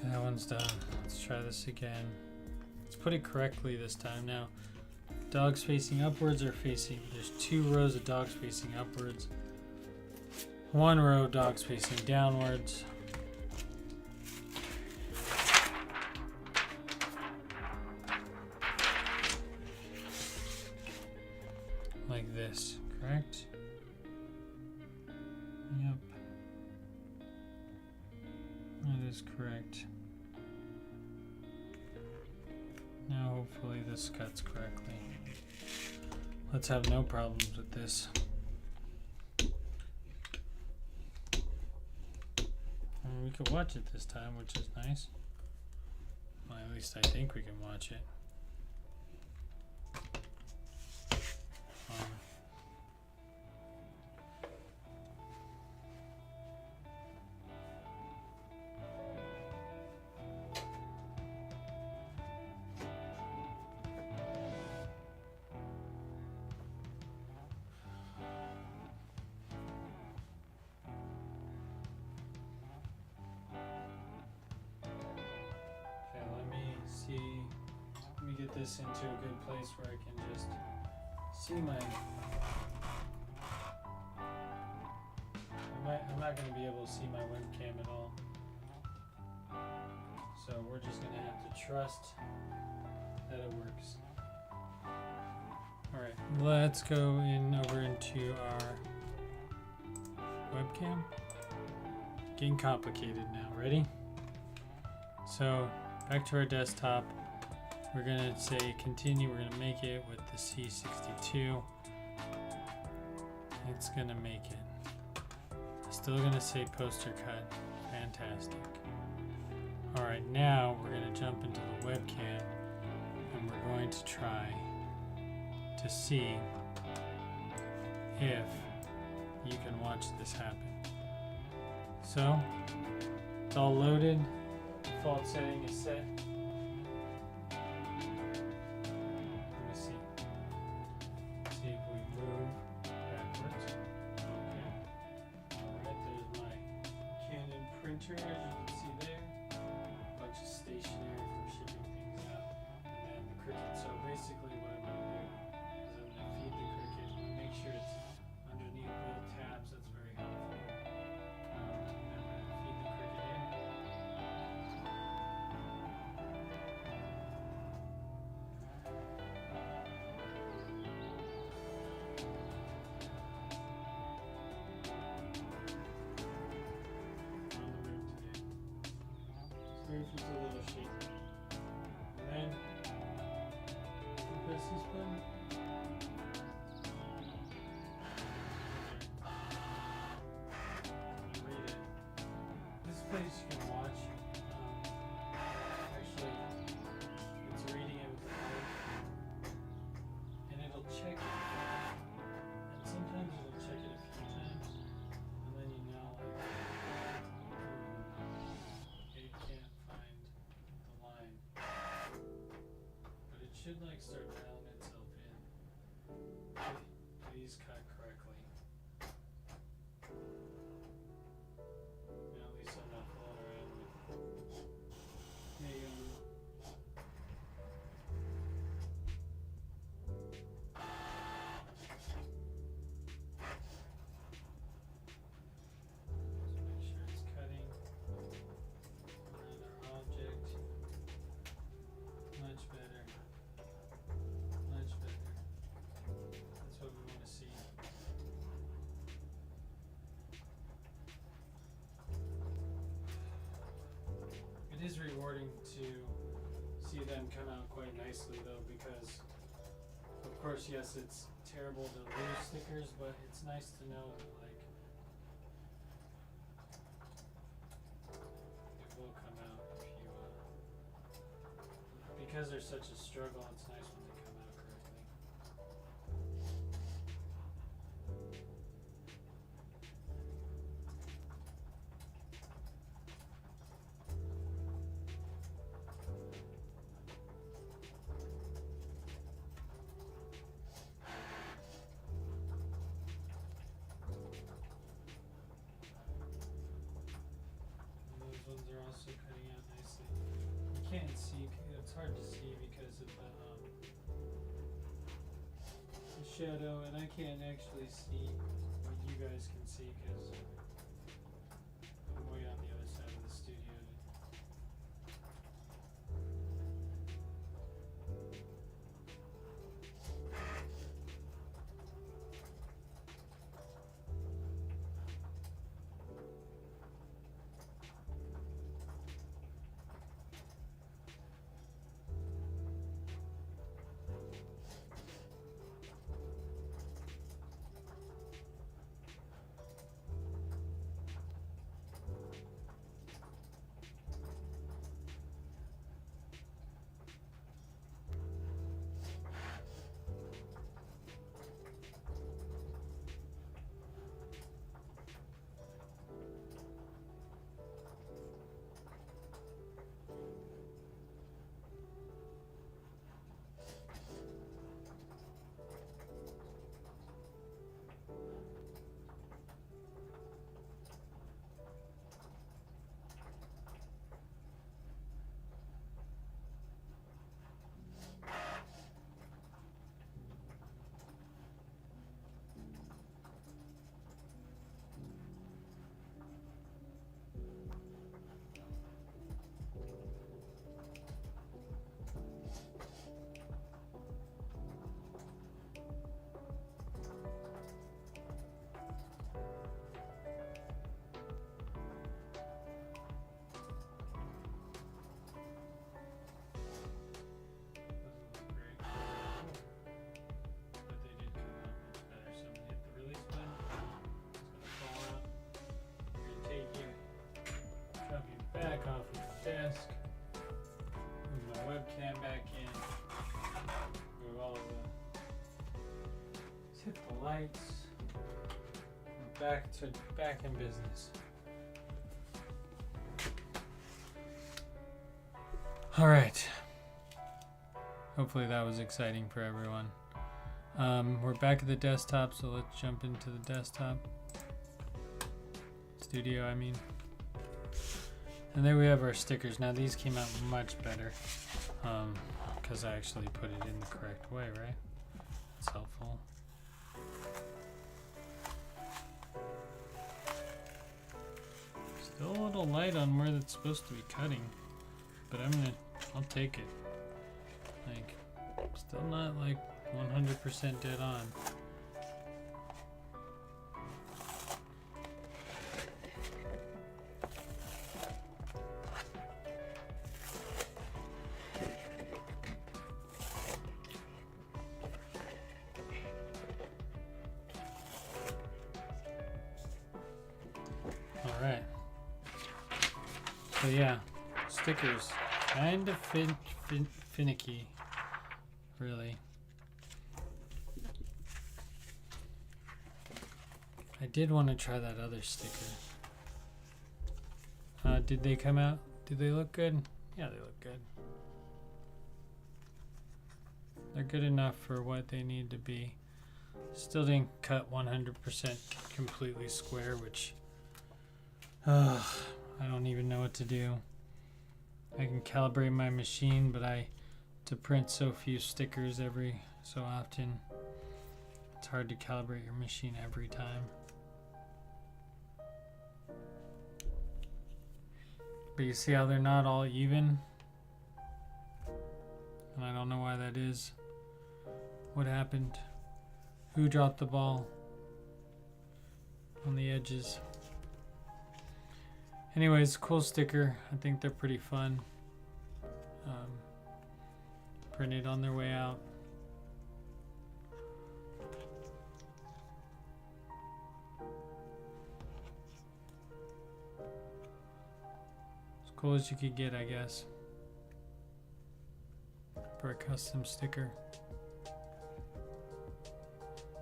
That one's done. Let's try this again. Let's put it correctly this time. Now, dogs facing upwards or facing, there's 2 rows of dogs facing upwards, 1 row dogs facing downwards. Like this, correct? Yep. That is correct. Now hopefully this cuts correctly. Let's have no problems with this. And we could watch it this time, which is nice. Well, at least I think we can watch it. Let me get this into a good place where I can just see my... I'm not going to be able to see my webcam at all. So we're just going to have to trust that it works. Alright, let's go over into our webcam. Getting complicated now. Ready? So back to our desktop. We're gonna say continue. We're gonna make it with the C62. It's gonna make it. Still gonna say poster cut. Fantastic. Alright, now we're gonna jump into the webcam and we're going to try to see if you can watch this happen. So it's all loaded. Default setting is set. As you can see there, a bunch of stationery for shipping things out, and then the Cricut. So basically what I'm going to do is I'm going to feed the Cricut, make sure it's underneath both tabs. That's very helpful. And then we're going to feed the Cricut in. Just a little shaky. And then press this button. Read it. This place you can watch. Actually, it's reading it with the light, and it'll check it. And sometimes it'll check it a few times, and then you know, like, it can't find the line. should like start dialing itself in. These cut correctly. Now at least I'm not fooling around with Megan. Make sure it's cutting around our object. Much better. Much better. That's what we want to see. It is rewarding to see them come out quite nicely though, because of course, yes, it's terrible to lose stickers, but it's nice to know that like it will come out if you because there's such a struggle. It's nice when they come out correctly. And those ones are also cutting out nicely. You can't see, it's hard to see because of the shadow, and I can't actually see what you guys can see because I'm way on the other side of the studio. Back off of the desk. Move my webcam back in. Move all of the. Let's hit the lights. We're back in business. All right. Hopefully that was exciting for everyone. We're back at the desktop, so let's jump into the desktop. Studio, I mean. And there we have our stickers. Now these came out much better because I actually put it in the correct way, right? It's helpful. Still a little light on where that's supposed to be cutting, but I'll take it. Like, still not like 100% dead on. Alright. So yeah, stickers. Kind of finicky, really. I did want to try that other sticker. Did they come out? Do they look good? Yeah, they look good. They're good enough for what they need to be. Still didn't cut 100% completely square, which I don't even know what to do. I can calibrate my machine, but to print so few stickers every so often, it's hard to calibrate your machine every time. But you see how they're not all even? And I don't know why that is. What happened? Who dropped the ball on the edges? Anyways, cool sticker. I think they're pretty fun. Printed on their way out. As cool as you could get, I guess, for a custom sticker.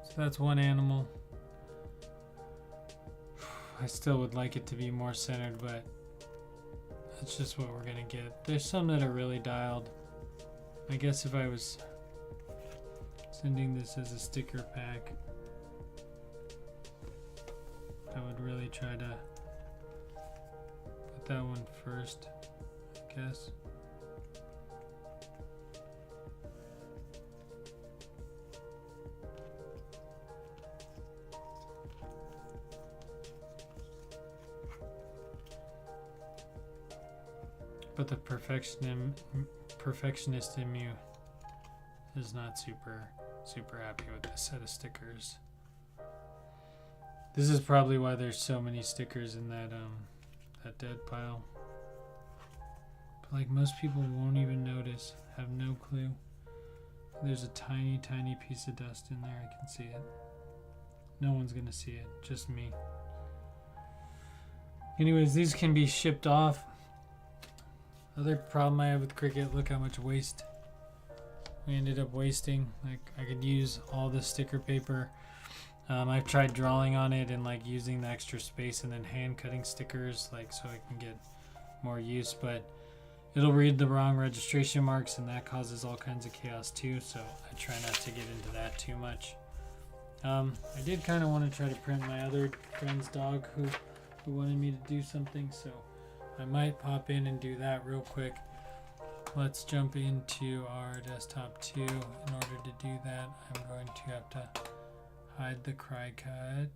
So that's one animal. I still would like it to be more centered, but that's just what we're gonna get. There's some that are really dialed. I guess if I was sending this as a sticker pack, I would really try to put that one first, I guess. But the perfectionist in me is not super happy with this set of stickers. This is probably why there's so many stickers in that dead pile. But like most people won't even notice, have no clue. There's a tiny piece of dust in there. I can see it. No one's gonna see it, just me. Anyways, these can be shipped off. Other problem I have with Cricut, look how much waste we ended up wasting. Like, I could use all the sticker paper. I've tried drawing on it and like using the extra space and then hand cutting stickers, like so I can get more use, but it'll read the wrong registration marks and that causes all kinds of chaos too, so I try not to get into that too much. I did kind of want to try to print my other friend's dog who wanted me to do something, so I might pop in and do that real quick. Let's jump into our desktop 2. In order to do that, I'm going to have to hide the Cricut.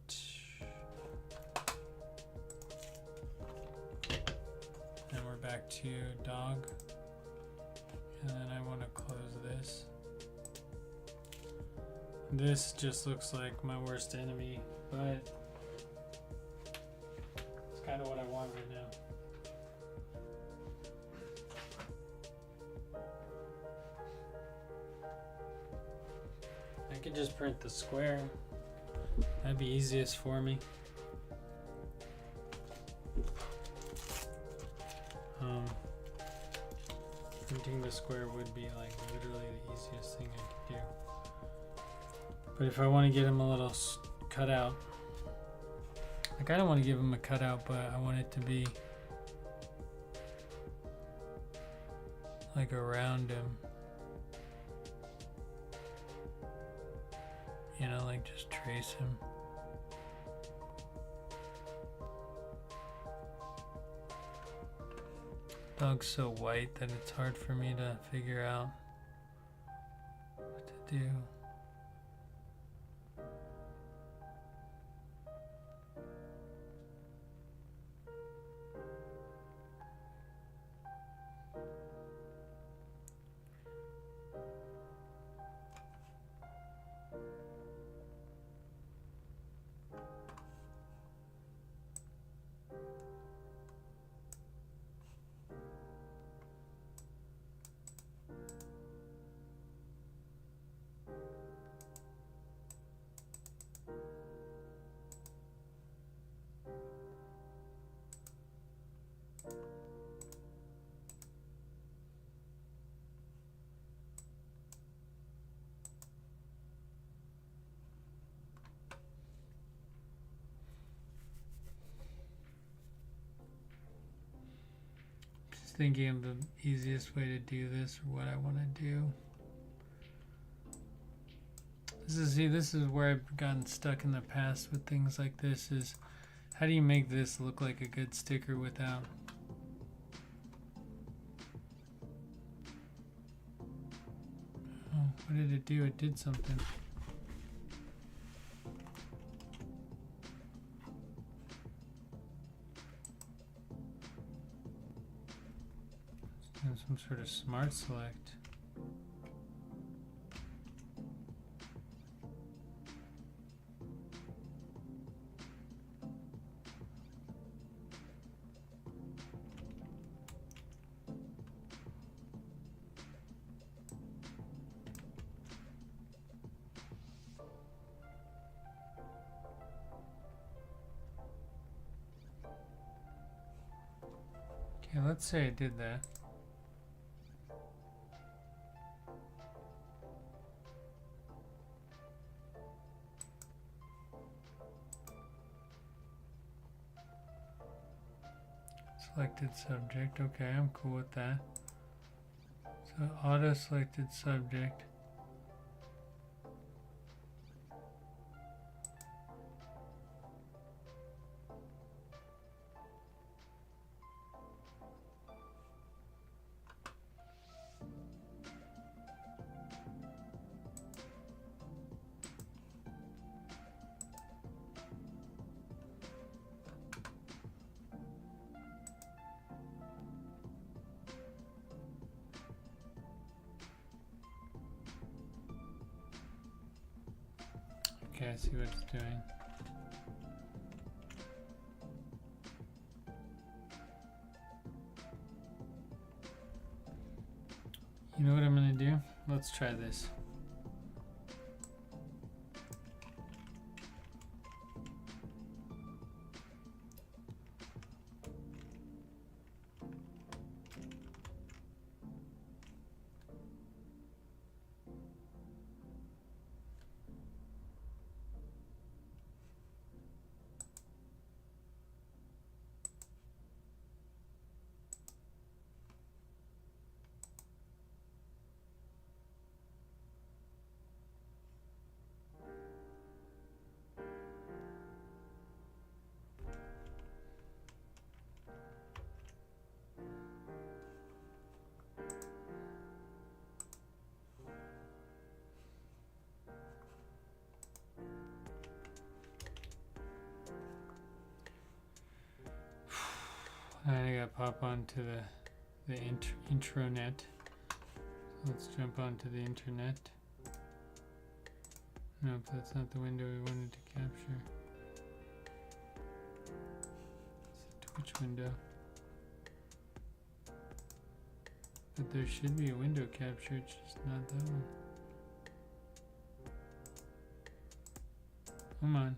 And we're back to dog. And then I want to close this. This just looks like my worst enemy, but it's kind of what I want right now. I could just print the square. That'd be easiest for me. Printing the square would be like literally the easiest thing I could do. But if I want to get him a little cutout, like I don't want to give him a cutout, but I want it to be like around him. You know, like just trace him. Dog's so white that it's hard for me to figure out what to do. Thinking of the easiest way to do this or what I want to do. This is where I've gotten stuck in the past with things like this. Is how do you make this look like a good sticker without? Oh, what did it do? It did something. It's doing some sort of smart select. Okay, let's say I did that. Selected subject. Okay, I'm cool with that. So auto selected subject. Okay, I see what it's doing. You know what I'm gonna do? Let's try this. I gotta pop onto the intranet. Let's jump onto the internet. Nope, that's not the window we wanted to capture. It's a Twitch window. But there should be a window capture, it's just not that one. Come on.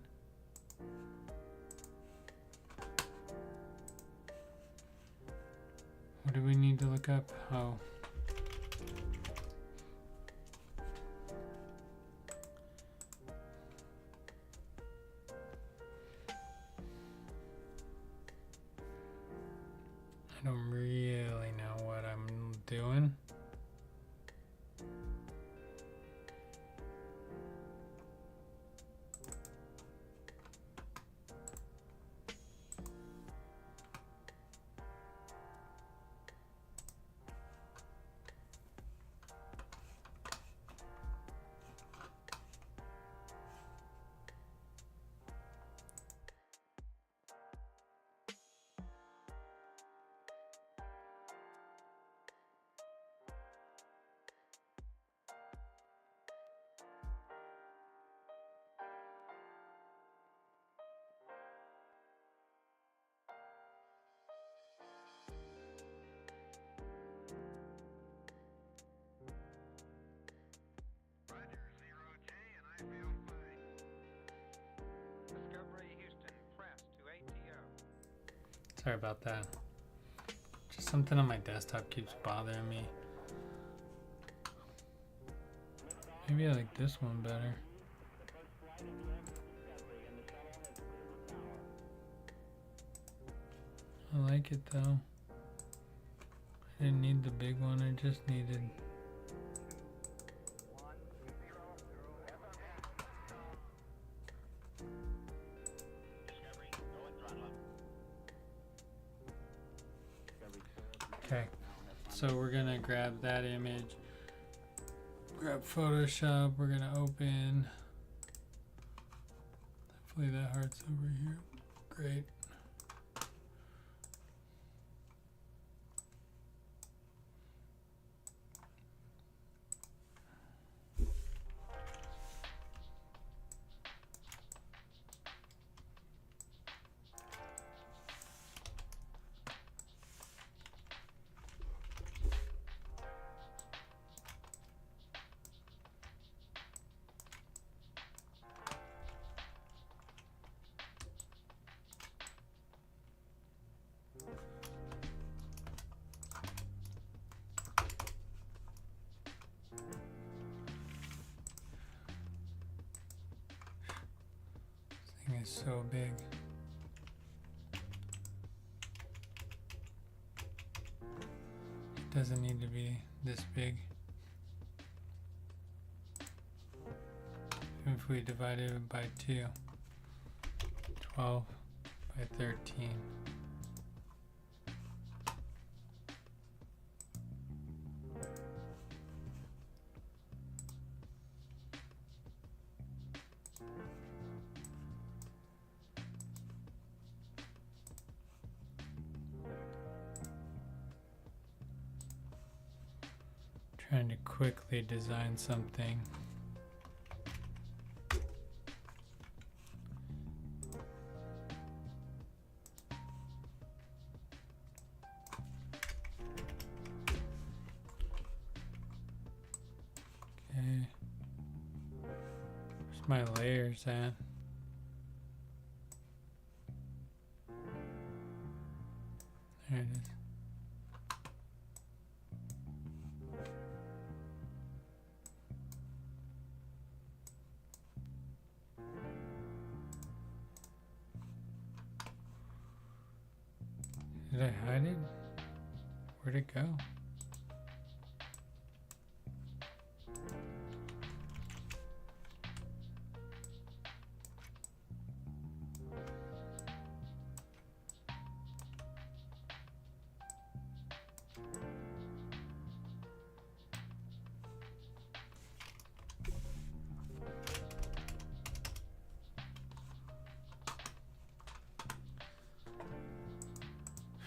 What do we need to look up? Oh. I don't really know what I'm doing. Sorry about that. Just something on my desktop keeps bothering me. Maybe I like this one better. I like it though. I didn't need the big one, I just needed Okay, so we're gonna grab that image, grab Photoshop, we're gonna open, hopefully that heart's over here, great. This thing is so big. It doesn't need to be this big. If we divide it by 2, 12 by 13. Trying to quickly design something. Okay. Where's my layers at? There it is. Did I hide it? Where'd it go?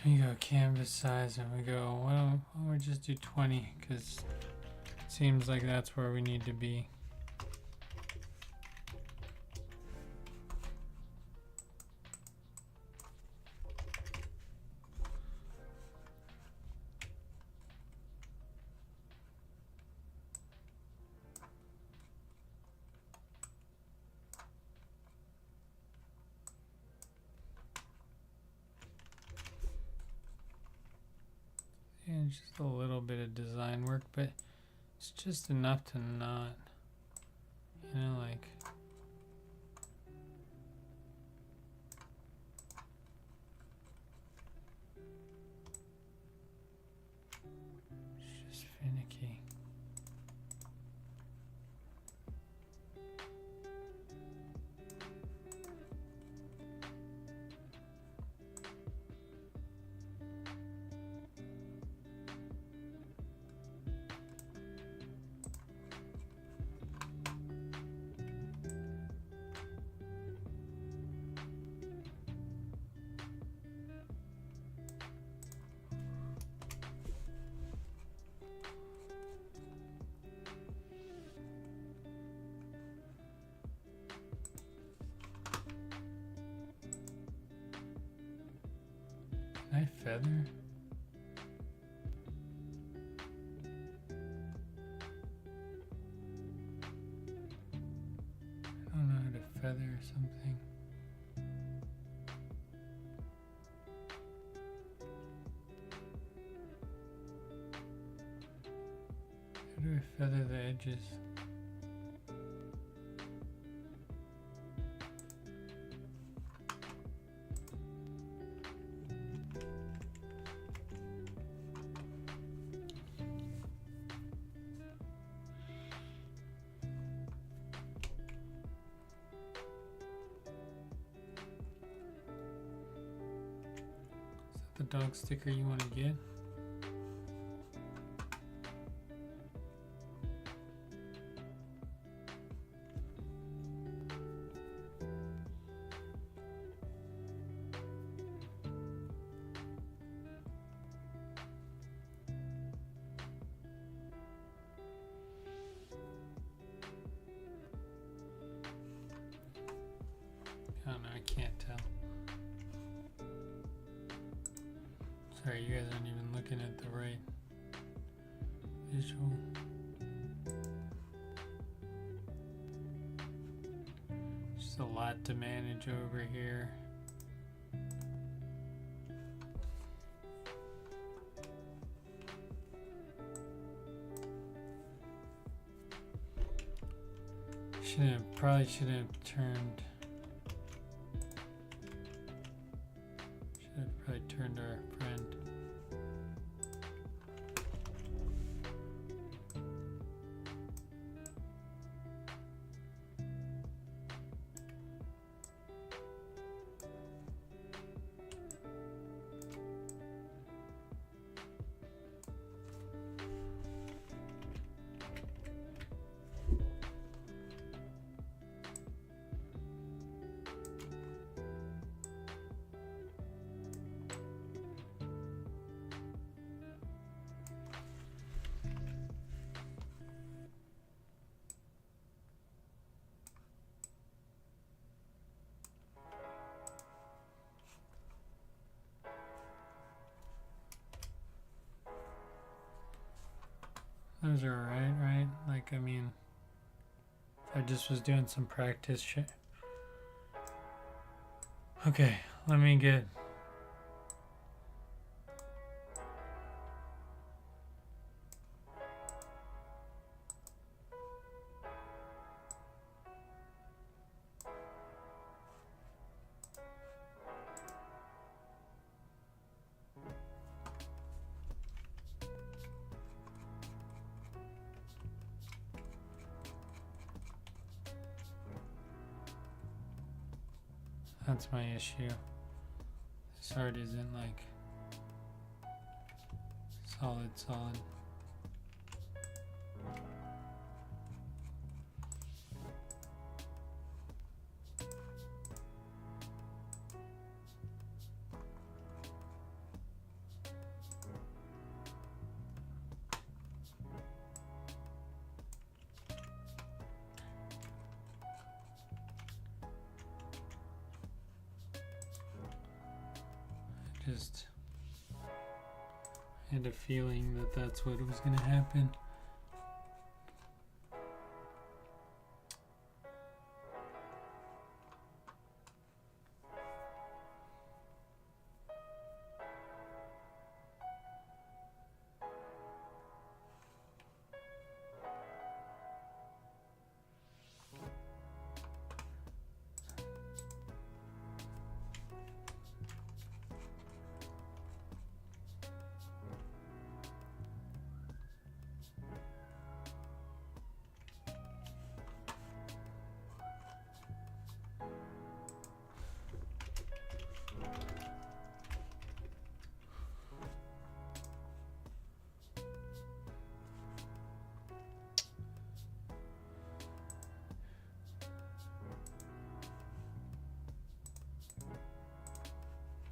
We go canvas size and we go, well, why don't we just do 20? Because it seems like that's where we need to be. And just a little bit of design work, but it's just enough to not, you know, like, it's just finicky. Can I feather? I don't know how to feather something. How do I feather the edges? Is that the dog sticker you want to get? I don't know, I can't tell. Sorry, you guys aren't even looking at the right visual. Just a lot to manage over here. Probably shouldn't have turned. Should have probably turned our friend. Those are alright, right? Like, I mean, if I just was doing some practice shit. Okay, let me get. That's my issue. This art isn't like solid. Just had a feeling that that's what was going to happen.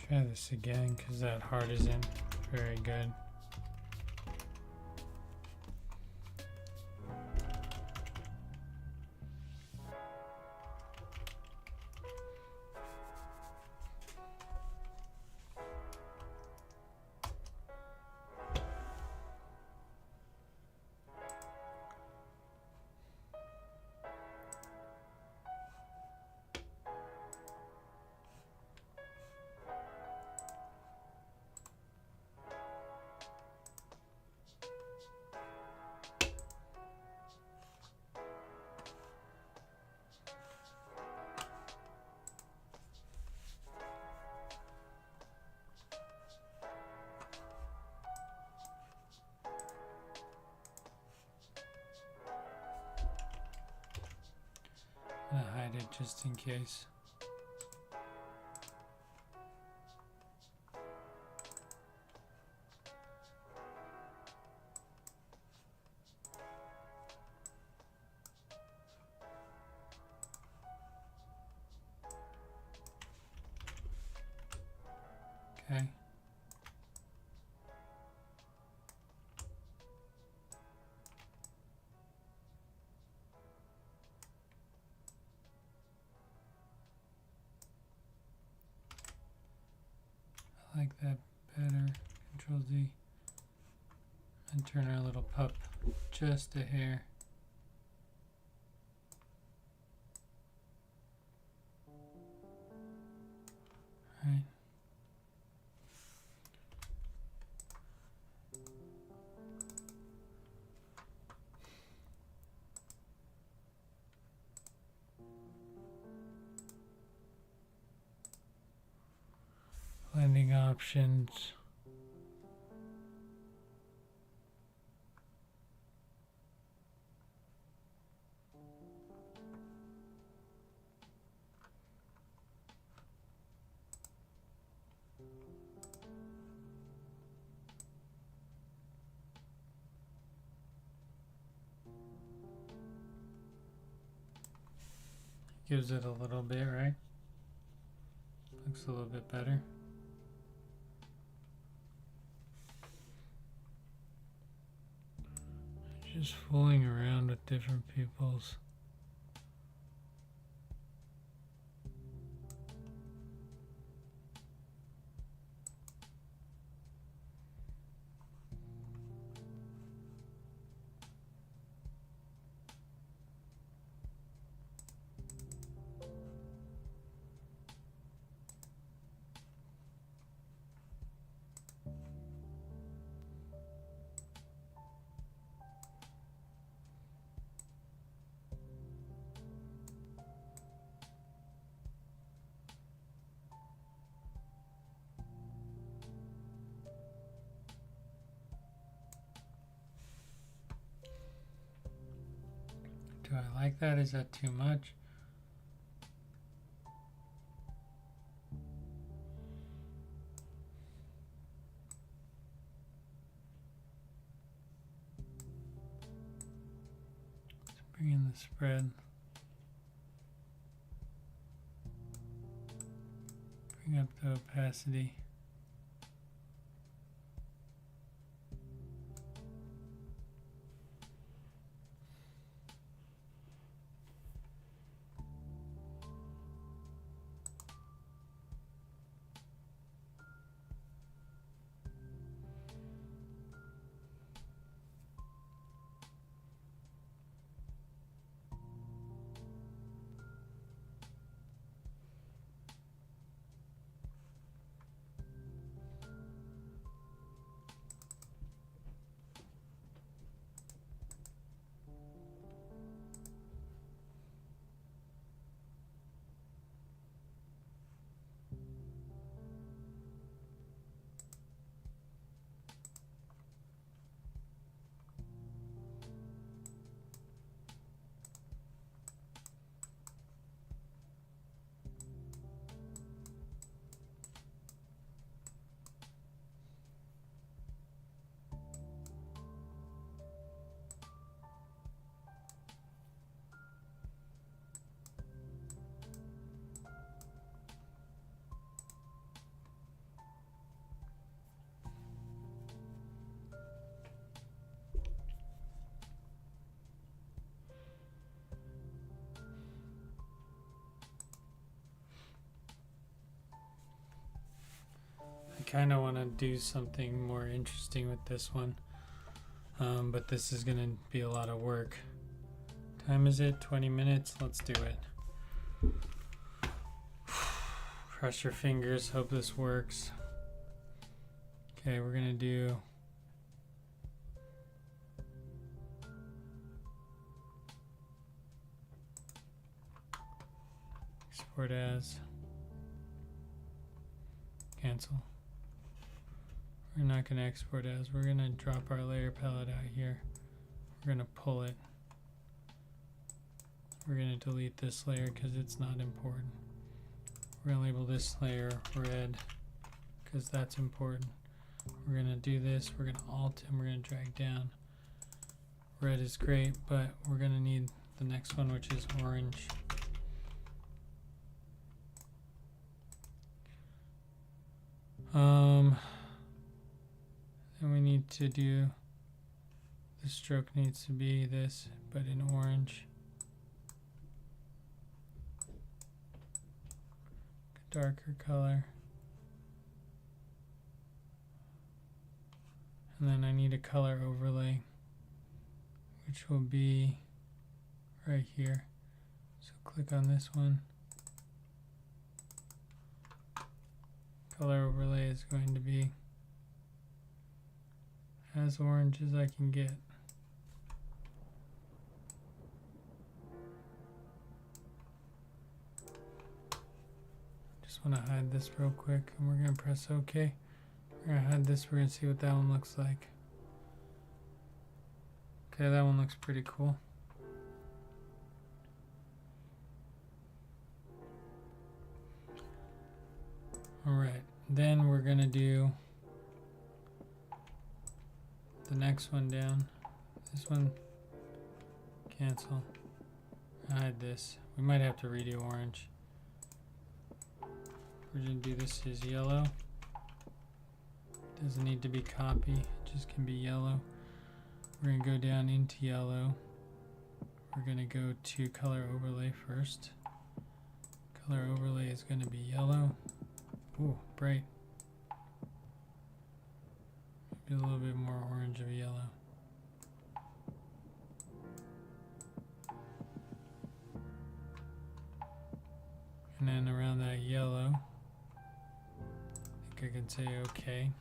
Try this again because that heart isn't very good. I'm gonna hide it just in case. Okay. like that better. Control Z. And turn our little pup just a hair. Right. Blending options. Gives it a little bit, right? Looks a little bit better. Just fooling around with different people's. Do I like that? Is that too much? Let's bring in the spread. Bring up the opacity. I kind of want to do something more interesting with this one, but this is going to be a lot of work. Time is it? 20 minutes? Let's do it. Cross your fingers, hope this works. Okay, we're going to do export as, cancel. We're not going to export as, we're going to drop our layer palette out here. We're going to pull it. We're going to delete this layer because it's not important. We're going to label this layer red because that's important. We're going to do this, we're going to alt and we're going to drag down. Red is great, but we're going to need the next one, which is orange. Then we need to do, the stroke needs to be this, but in orange. Darker color. And then I need a color overlay, which will be right here. So click on this one. Color overlay is going to be as orange as I can get. Just want to hide this real quick, and we're going to press OK. We're going to hide this. We're going to see what that one looks like. Okay, that one looks pretty cool. Alright, then we're going to do the next one down. This one, cancel. Hide this. We might have to redo orange. We're going to do this as yellow. Doesn't need to be copy, it just can be yellow. We're going to go down into yellow. We're going to go to color overlay first. Color overlay is going to be yellow. Ooh, bright. Maybe a little bit more orange of yellow. And then around that yellow, I think I can say OK.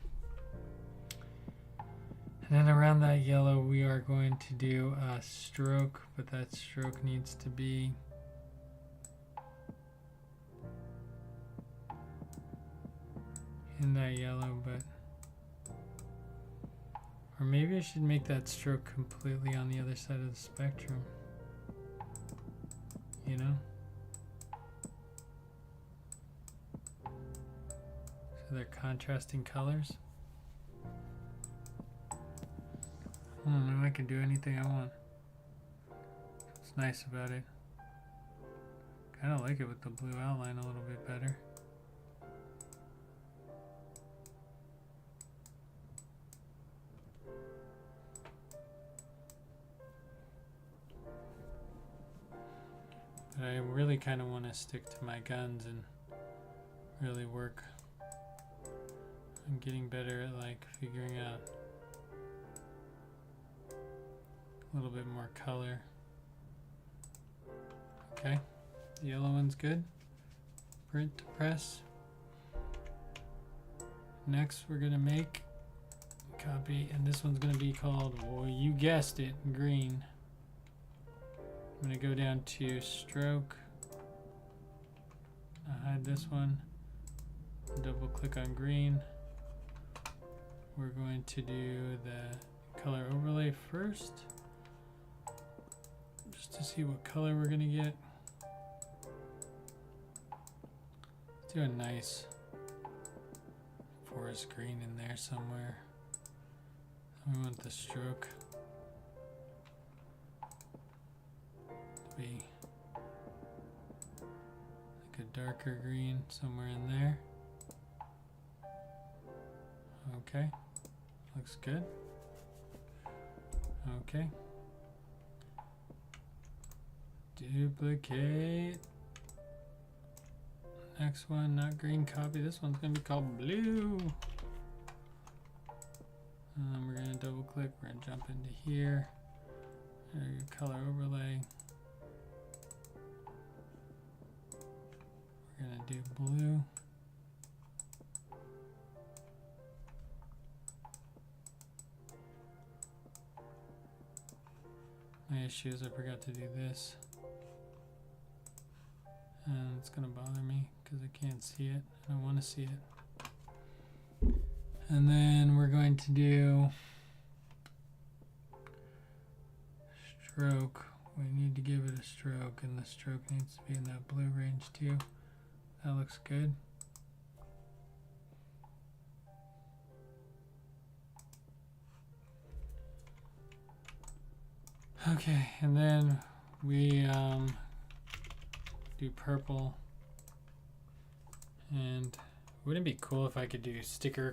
And then around that yellow, we are going to do a stroke, but that stroke needs to be in that yellow, but or maybe I should make that stroke completely on the other side of the spectrum, you know? So they're contrasting colors. I don't know, I can do anything I want. What's nice about it. Kind of like it with the blue outline a little bit better. But I really kind of want to stick to my guns and really work on getting better at like figuring out a little bit more color. Okay, the yellow one's good. Print to press. Next we're gonna make copy, and this one's gonna be called, well, you guessed it, green. I'm gonna go down to stroke. I'll hide this one. Double click on green. We're going to do the color overlay first, just to see what color we're gonna get. Let's do a nice forest green in there somewhere. We want the stroke to be like a darker green somewhere in there. Okay, looks good. Okay. Duplicate. Next one, not green, copy. This one's gonna be called blue. We're gonna double click, we're gonna jump into here. Color overlay. We're gonna do blue. My issue is I forgot to do this. And it's gonna bother me because I can't see it. I don't want to see it. And then we're going to do stroke. We need to give it a stroke, and the stroke needs to be in that blue range too. That looks good. Okay, and then we do purple. And wouldn't it be cool if I could do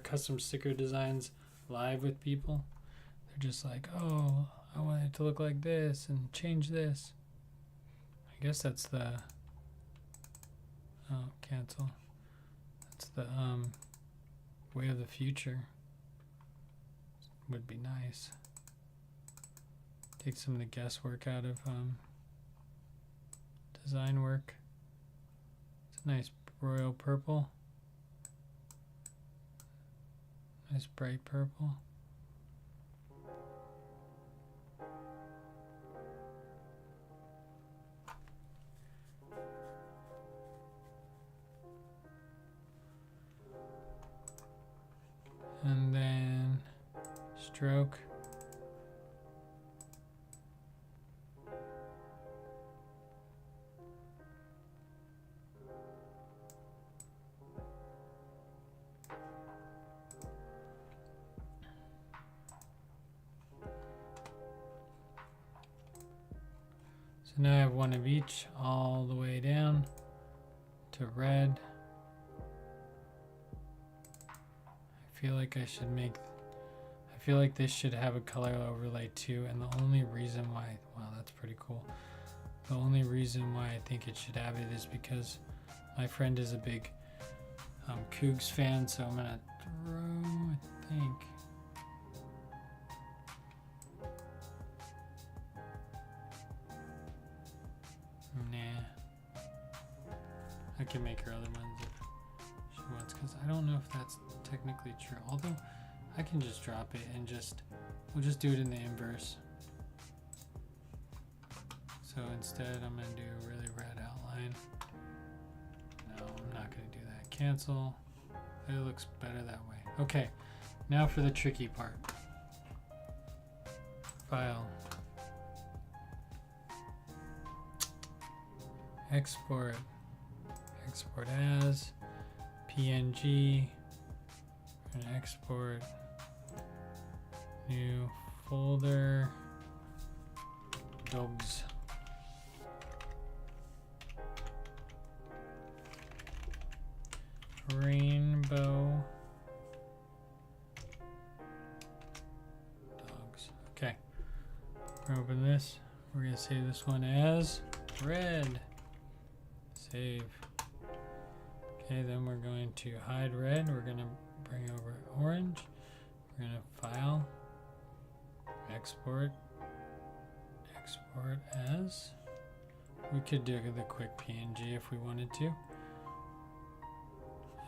custom sticker designs live with people? They're just like, oh, I want it to look like this and change this. I guess that's the, oh, cancel. That's the way of the future. would be nice. Take some of the guesswork out of design work. It's a nice royal purple. Nice bright purple. And then stroke. So now I have one of each all the way down to red. I feel like I feel like this should have a color overlay too, and the only reason why, wow, that's pretty cool. The only reason why I think it should have it is because my friend is a big Cougs fan, so I'm gonna throw, I think. Nah. I can make her other ones if she wants, because I don't know if that's technically true. Although I can just drop it and we'll just do it in the inverse. So instead I'm gonna do a really red outline. No, I'm not gonna do that. Cancel. It looks better that way. Okay, now for the tricky part. File. Export. Export as PNG. And export new folder dogs. Rainbow dogs. Okay, we're open this. We're gonna save this one as red. Save. Okay, then we're going to hide red. We're gonna bring over orange. We're gonna file, export, export as. We could do the quick PNG if we wanted to.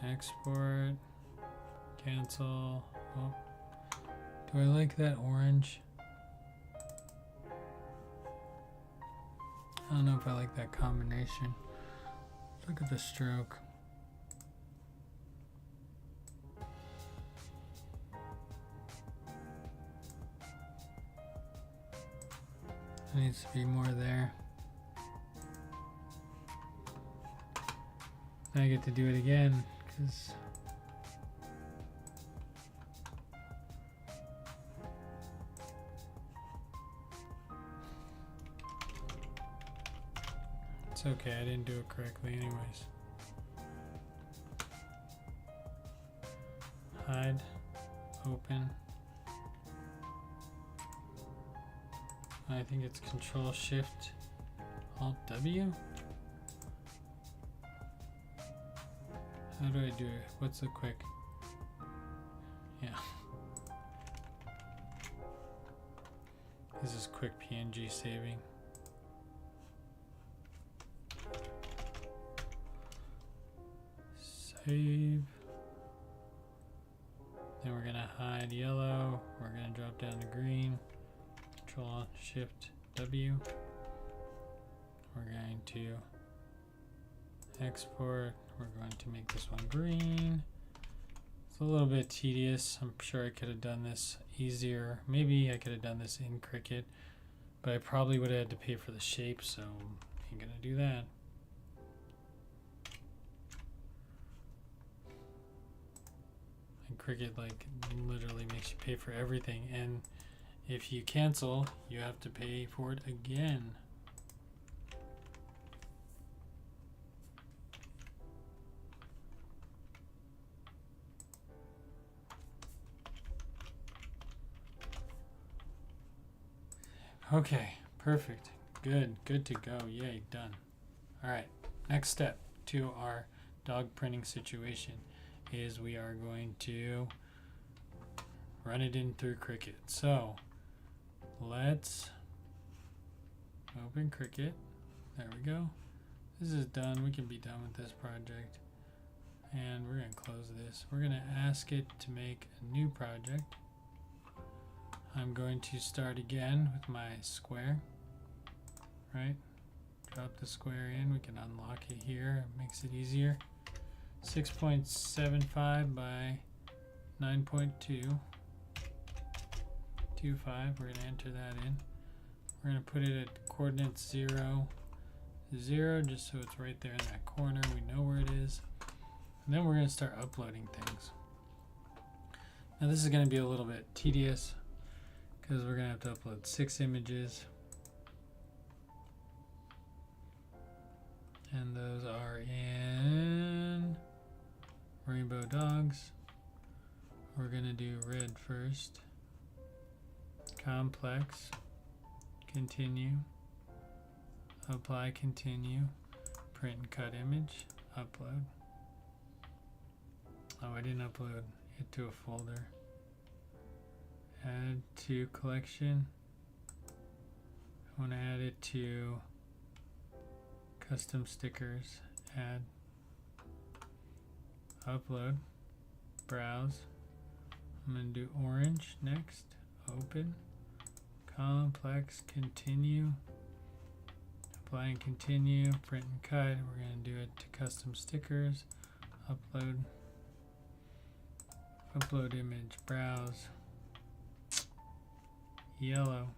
Export, cancel. Oh, do I like that orange? I don't know if I like that combination. Look at the stroke. There needs to be more there. Now I get to do it again because it's okay, I didn't do it correctly anyways. Hide, open. I think it's Control Shift Alt W. How do I do it? What's the quick? Yeah. This is quick PNG saving. Save. Then we're gonna hide yellow. We're gonna drop down to green. Control Shift W. We're going to export. We're going to make this one green. It's a little bit tedious. I'm sure I could have done this easier. Maybe I could have done this in Cricut, but I probably would have had to pay for the shape, so I ain't gonna do that. And Cricut like literally makes you pay for everything, and if you cancel, you have to pay for it again. Okay, perfect. Good to go. Yay, done. All right, next step to our dog printing situation is we are going to run it in through Cricut. So let's open Cricut. There we go. This is done. We can be done with this project. And we're going to close this. We're going to ask it to make a new project. I'm going to start again with my square. Right? Drop the square in. We can unlock it here. It makes it easier. 6.75 by 9.225. We're going to enter that in. We're going to put it at coordinates 0, 0, just so it's right there in that corner. We know where it is. And then we're going to start uploading things. Now this is going to be a little bit tedious because we're going to have to upload 6 images. And those are in Rainbow Dogs. We're going to do red first. Complex. Continue. Apply, continue. Print and cut image. Upload. Oh, I didn't upload it to a folder. Add to collection. I want to add it to custom stickers. Add. Upload. Browse. I'm going to do orange next. Open. Complex. Continue. Apply and continue. Print and cut. We're going to do it to custom stickers. Upload. Upload image. Browse. Yellow.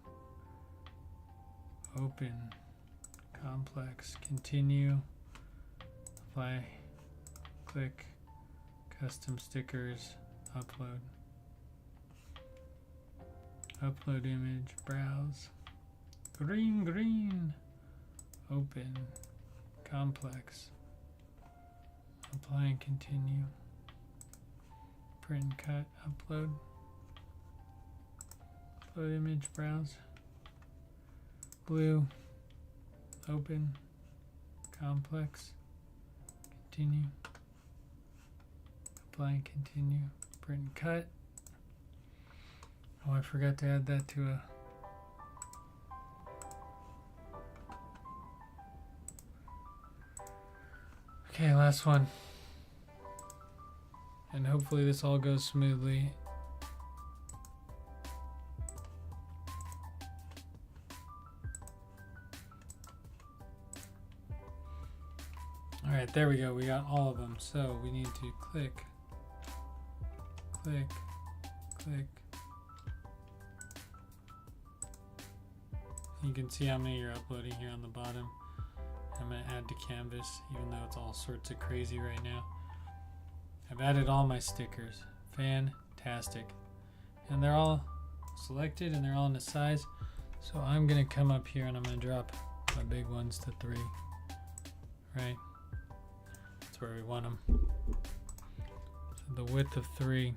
Open. Complex. Continue. Apply. Click. Custom stickers. Upload. Upload image. Browse. Green, green. Open. Complex. Apply and continue. Print and cut. Upload. Upload image. Browse. Blue. Open. Complex. Continue. Apply and continue. Print and cut. Oh, I forgot to add that to a... Okay, last one. And hopefully this all goes smoothly. Alright, there we go. We got all of them. So we need to click, click, click. You can see how many you're uploading here on the bottom. I'm going to add to canvas, even though it's all sorts of crazy right now. I've added all my stickers. Fantastic. And they're all selected and they're all in the size. So I'm going to come up here and I'm going to drop my big ones to 3. Right? That's where we want them. So the width of 3.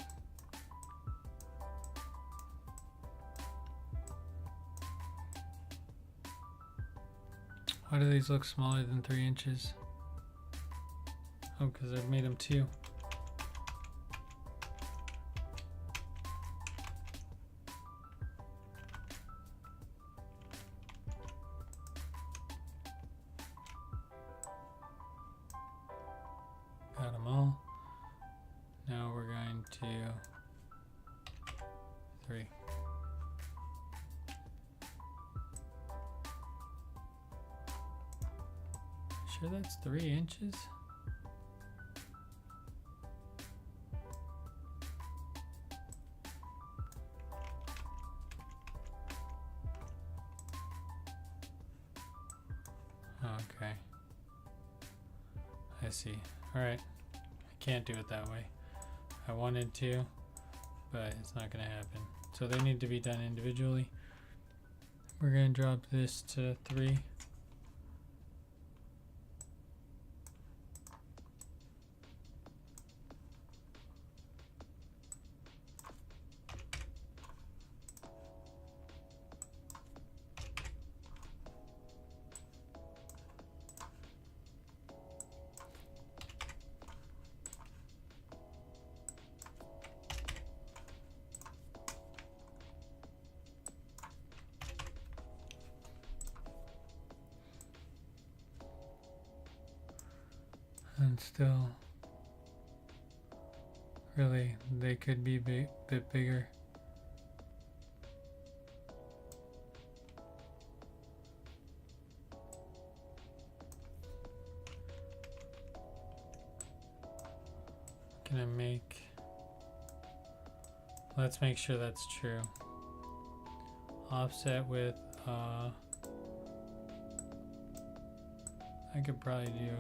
Why do these look smaller than 3 inches? Oh, because I've made them 2. Got them all. Now we're going to 3. Sure that's 3 inches? Okay. I see. Alright. I can't do it that way. I wanted to, but it's not going to happen. So they need to be done individually. We're going to drop this to 3. and still really they could be bit bigger. Gonna make, let's make sure that's true. Offset with I could probably do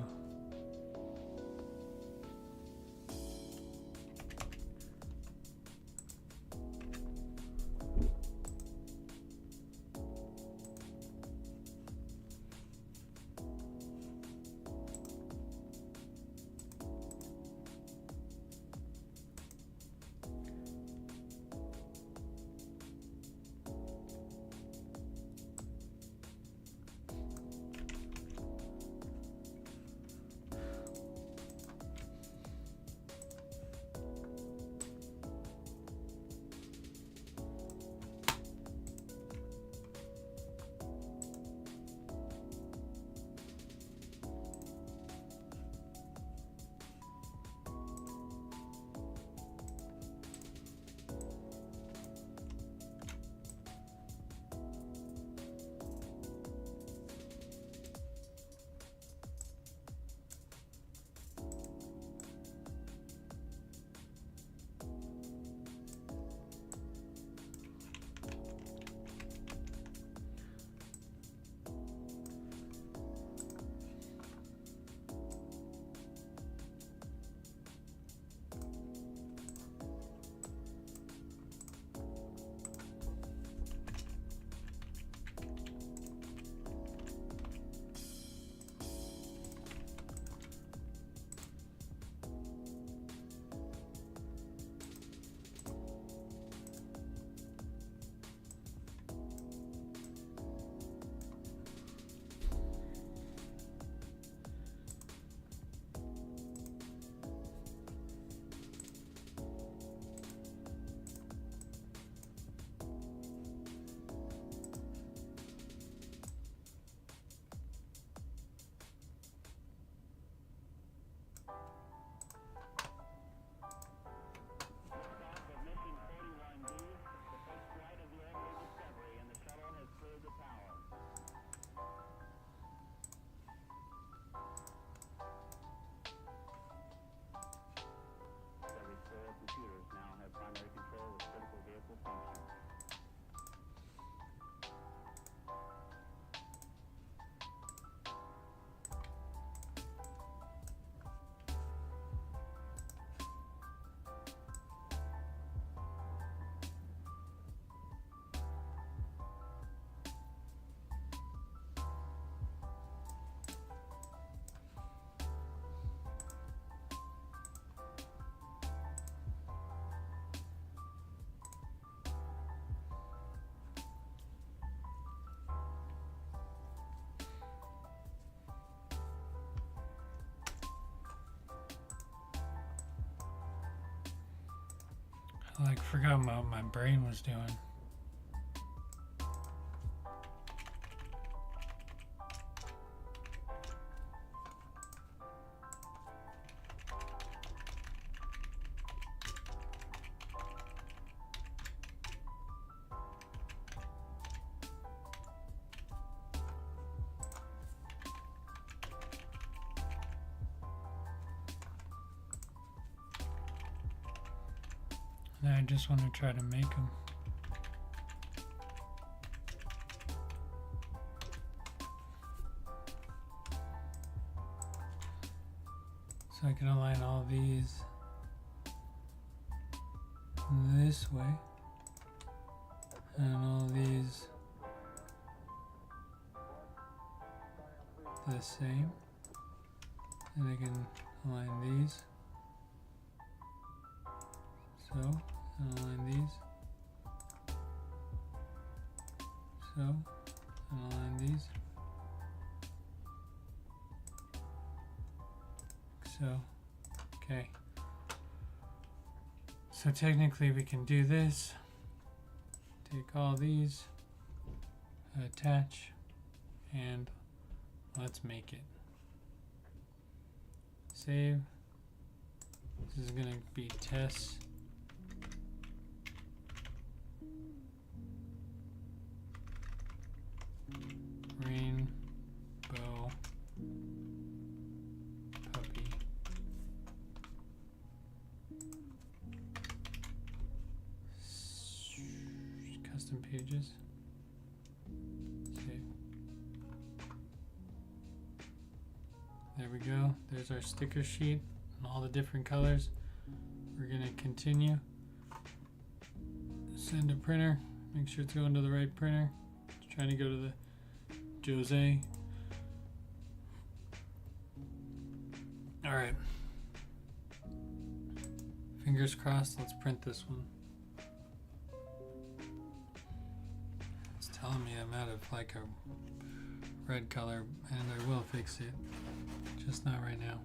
I like forgot what my brain was doing. And I just want to try to make them. So I can align all these this way and all these the same, and I can align these so, and align these so, and align these so. Okay, so technically we can do this, take all these, attach, and let's make it. Save. This is gonna be test. Rainbow puppy. Custom pages. Save. There we go. There's our sticker sheet and all the different colors. We're gonna continue. Send to printer. Make sure it's going to the right printer. It's trying to go to the Jose. All right. Fingers crossed. Let's print this one. It's telling me I'm out of like a red color, and I will fix it. Just not right now.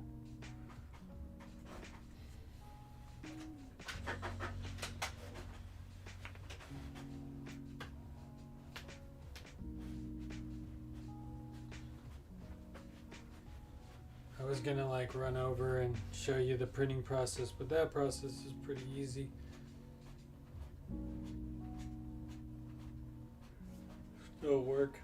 I was gonna like run over and show you the printing process, but that process is pretty easy. It'll work.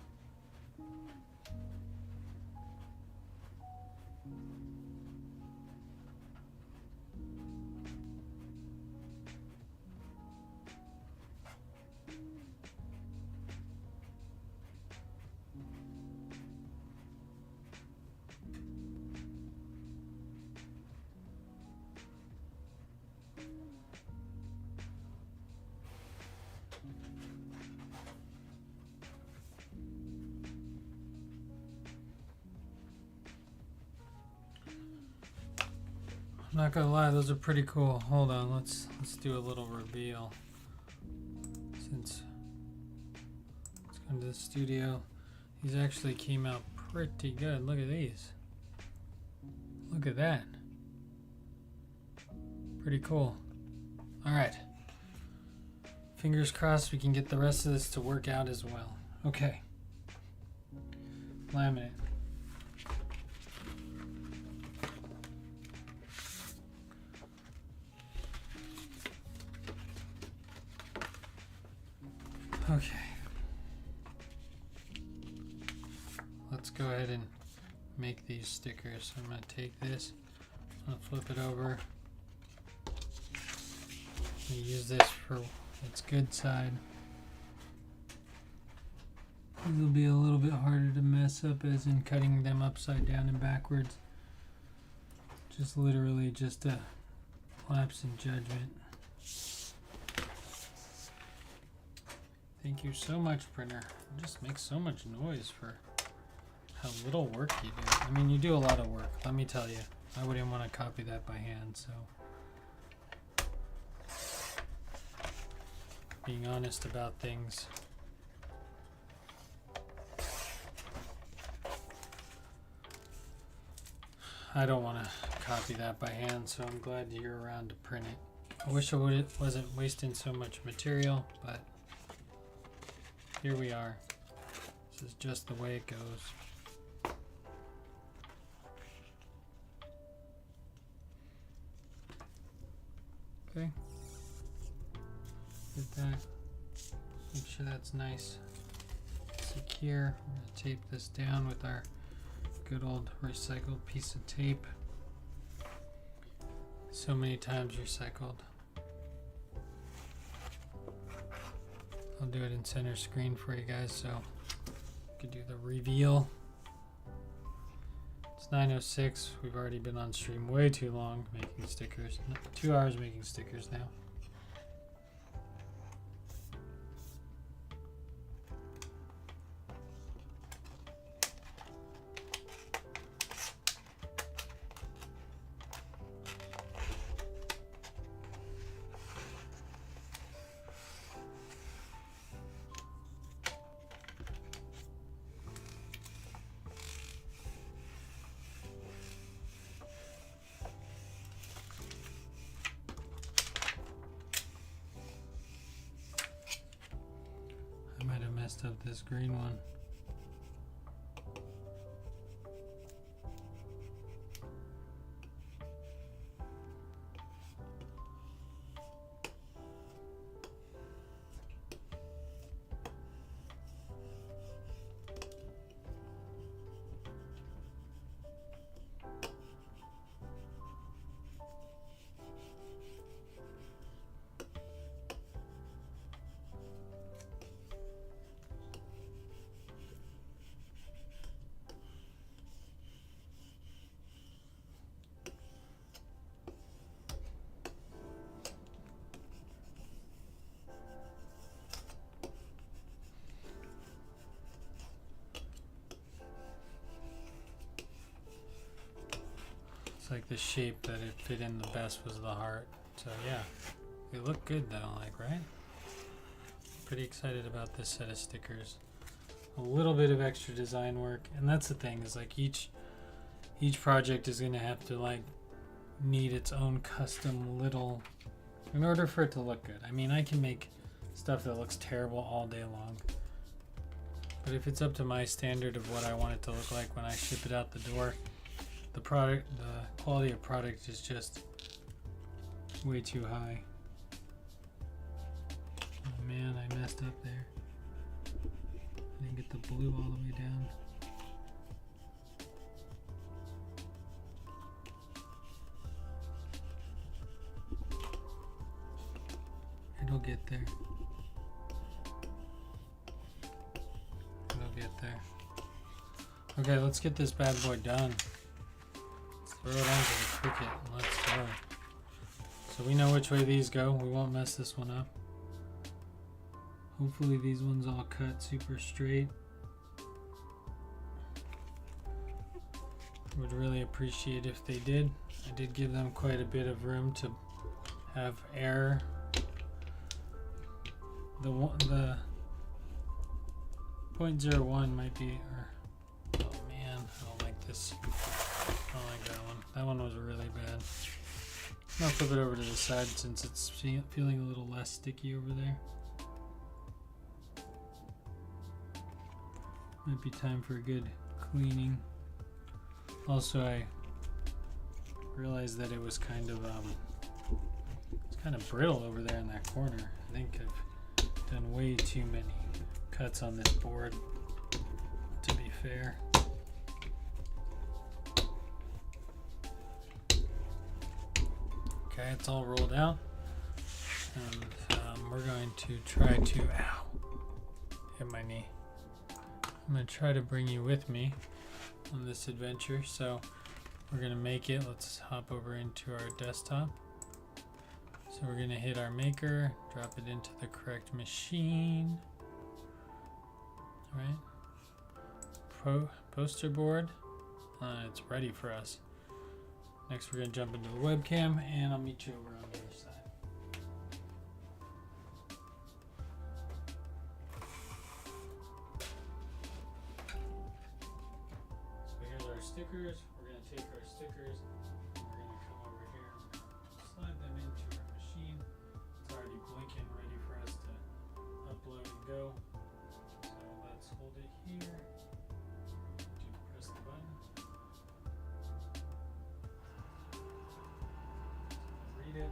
I'm not gonna lie, those are pretty cool. Hold on, let's do a little reveal. Since let's go to the studio. These actually came out pretty good. Look at these. Look at that. Pretty cool. Alright. Fingers crossed we can get the rest of this to work out as well. Okay. Laminate. Okay. Let's go ahead and make these stickers. I'm going to take this, I'm going to flip it over. I'm going to use this for its good side. These will be a little bit harder to mess up, as in cutting them upside down and backwards. Just literally just a lapse in judgment. Thank you so much, printer. It just makes so much noise for how little work you do. I mean, you do a lot of work, let me tell you. I wouldn't want to copy that by hand, so. Being honest about things. I don't want to copy that by hand, so I'm glad you're around to print it. I wish I wasn't wasting so much material, but here we are. This is just the way it goes. Okay. Get that. Make sure that's nice, secure. I'm going to tape this down with our good old recycled piece of tape. So many times recycled. I'll do it in center screen for you guys so you can do the reveal. It's 9:06. We've already been on stream way too long making stickers. 2 hours making stickers now. Of this green one. It's like the shape that it fit in the best was the heart. So yeah, they look good though, like, right? Pretty excited about this set of stickers. A little bit of extra design work, and that's the thing, is like each project is gonna have to like need its own custom little, in order for it to look good. I mean, I can make stuff that looks terrible all day long, but if it's up to my standard of what I want it to look like when I ship it out the door, the quality of product is just way too high. Oh man, I messed up there. I didn't get the blue all the way down. It'll get there. It'll get there. Okay, let's get this bad boy done. Let's throw it onto the Cricut and let's go. So we know which way these go. We won't mess this one up. Hopefully these ones all cut super straight. Would really appreciate if they did. I did give them quite a bit of room to have air. The 0.01 might be, or, oh man, I don't like this. I don't like that one. That one was really bad. I'll flip it over to the side since it's feeling a little less sticky over there. Might be time for a good cleaning. Also, I realized that it was kind of it's kind of brittle over there in that corner. I think I've done way too many cuts on this board, to be fair. Okay, it's all rolled out, and we're going to try to, ow, hit my knee. I'm going to try to bring you with me on this adventure. So we're going to make it. Let's hop over into our desktop. So we're going to hit our maker, drop it into the correct machine. All right. Poster board. It's ready for us. Next we're going to jump into the webcam, and I'll meet you over on the other side. Stickers. We're going to take our stickers and we're going to come over here and slide them into our machine. It's already blinking, ready for us to upload and go. So let's hold it here. Press the button. Read it.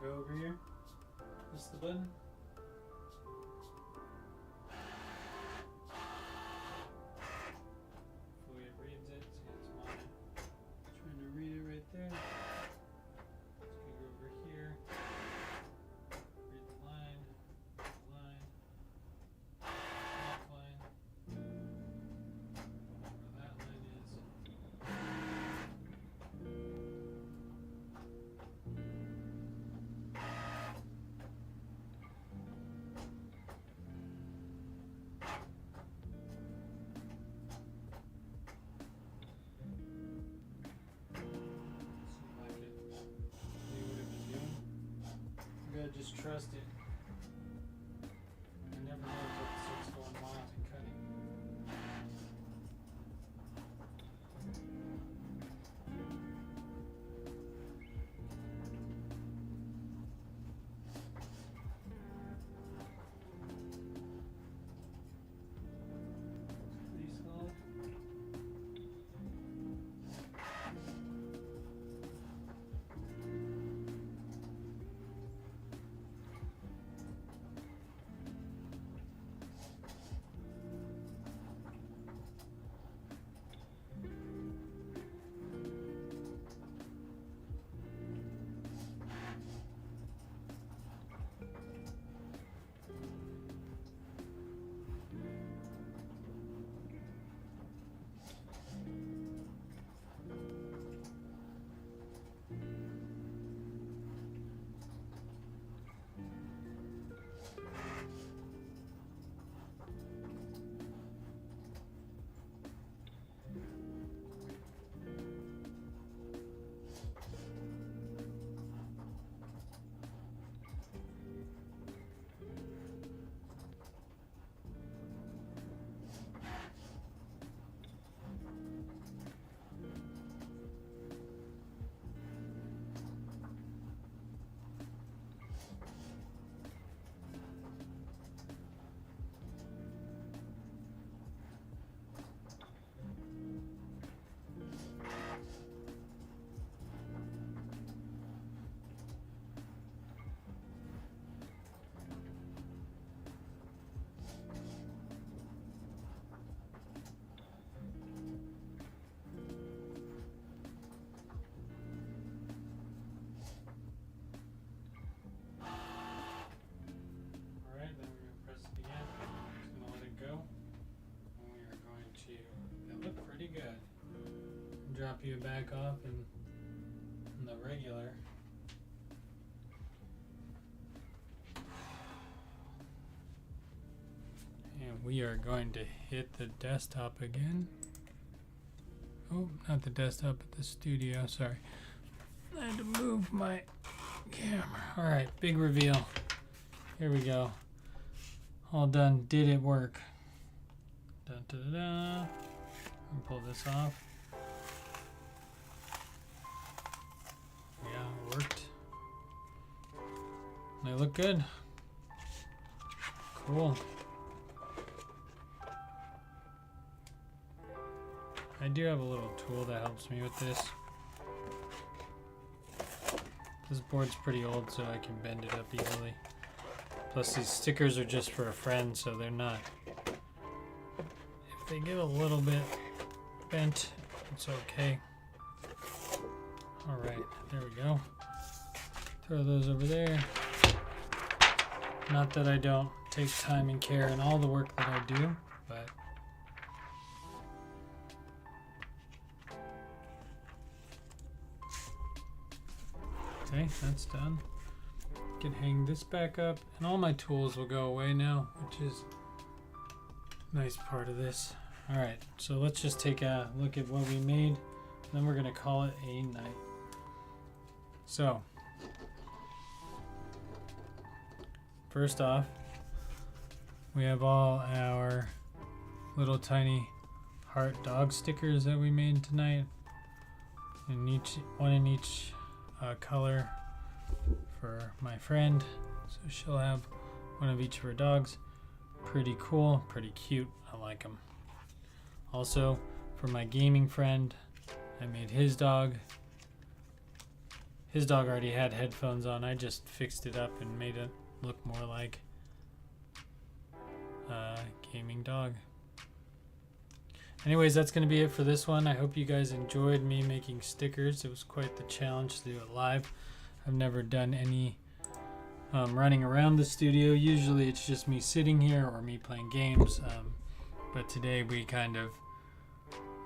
Go over here, press the button. Hopefully it reads it. See, it's mine. Trying to read it right there. Let's go over here. Read the line. Top line. Whatever that line is. Just trust it. You never know until it starts going wild and cutting. Pretty solid. drop you back off in the regular. And we are going to hit the desktop again. Oh, not the desktop, but the studio, sorry. I had to move my camera. Alright, big reveal. Here we go. All done. Did it work? Dun, da, da, da. And pull this off. Yeah, it worked. They look good. Cool. I do have a little tool that helps me with this. This board's pretty old, so I can bend it up easily. Plus these stickers are just for a friend, so they're not. If they get a little bit bent, it's okay. Alright, there we go. Throw those over there. Not that I don't take time and care in all the work that I do, but okay, that's done. Can hang this back up, and all my tools will go away now, which is a nice part of this. Alright, so let's just take a look at what we made, and then we're going to call it a night. So, first off, we have all our little tiny heart dog stickers that we made tonight, and one in each color for my friend, so she'll have one of each of her dogs. Pretty cool, pretty cute. I like them. Also, for my gaming friend, I made his dog. His dog already had headphones on. I just fixed it up and made it look more like a gaming dog. Anyways, that's going to be it for this one. I hope you guys enjoyed me making stickers. It was quite the challenge to do it live. I've never done any running around the studio. Usually it's just me sitting here or me playing games. But today we kind of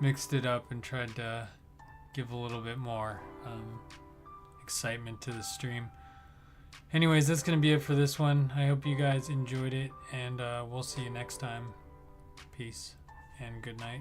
mixed it up and tried to give a little bit more excitement to the stream. Anyways, that's going to be it for this one. I hope you guys enjoyed it, and we'll see you next time. Peace and good night.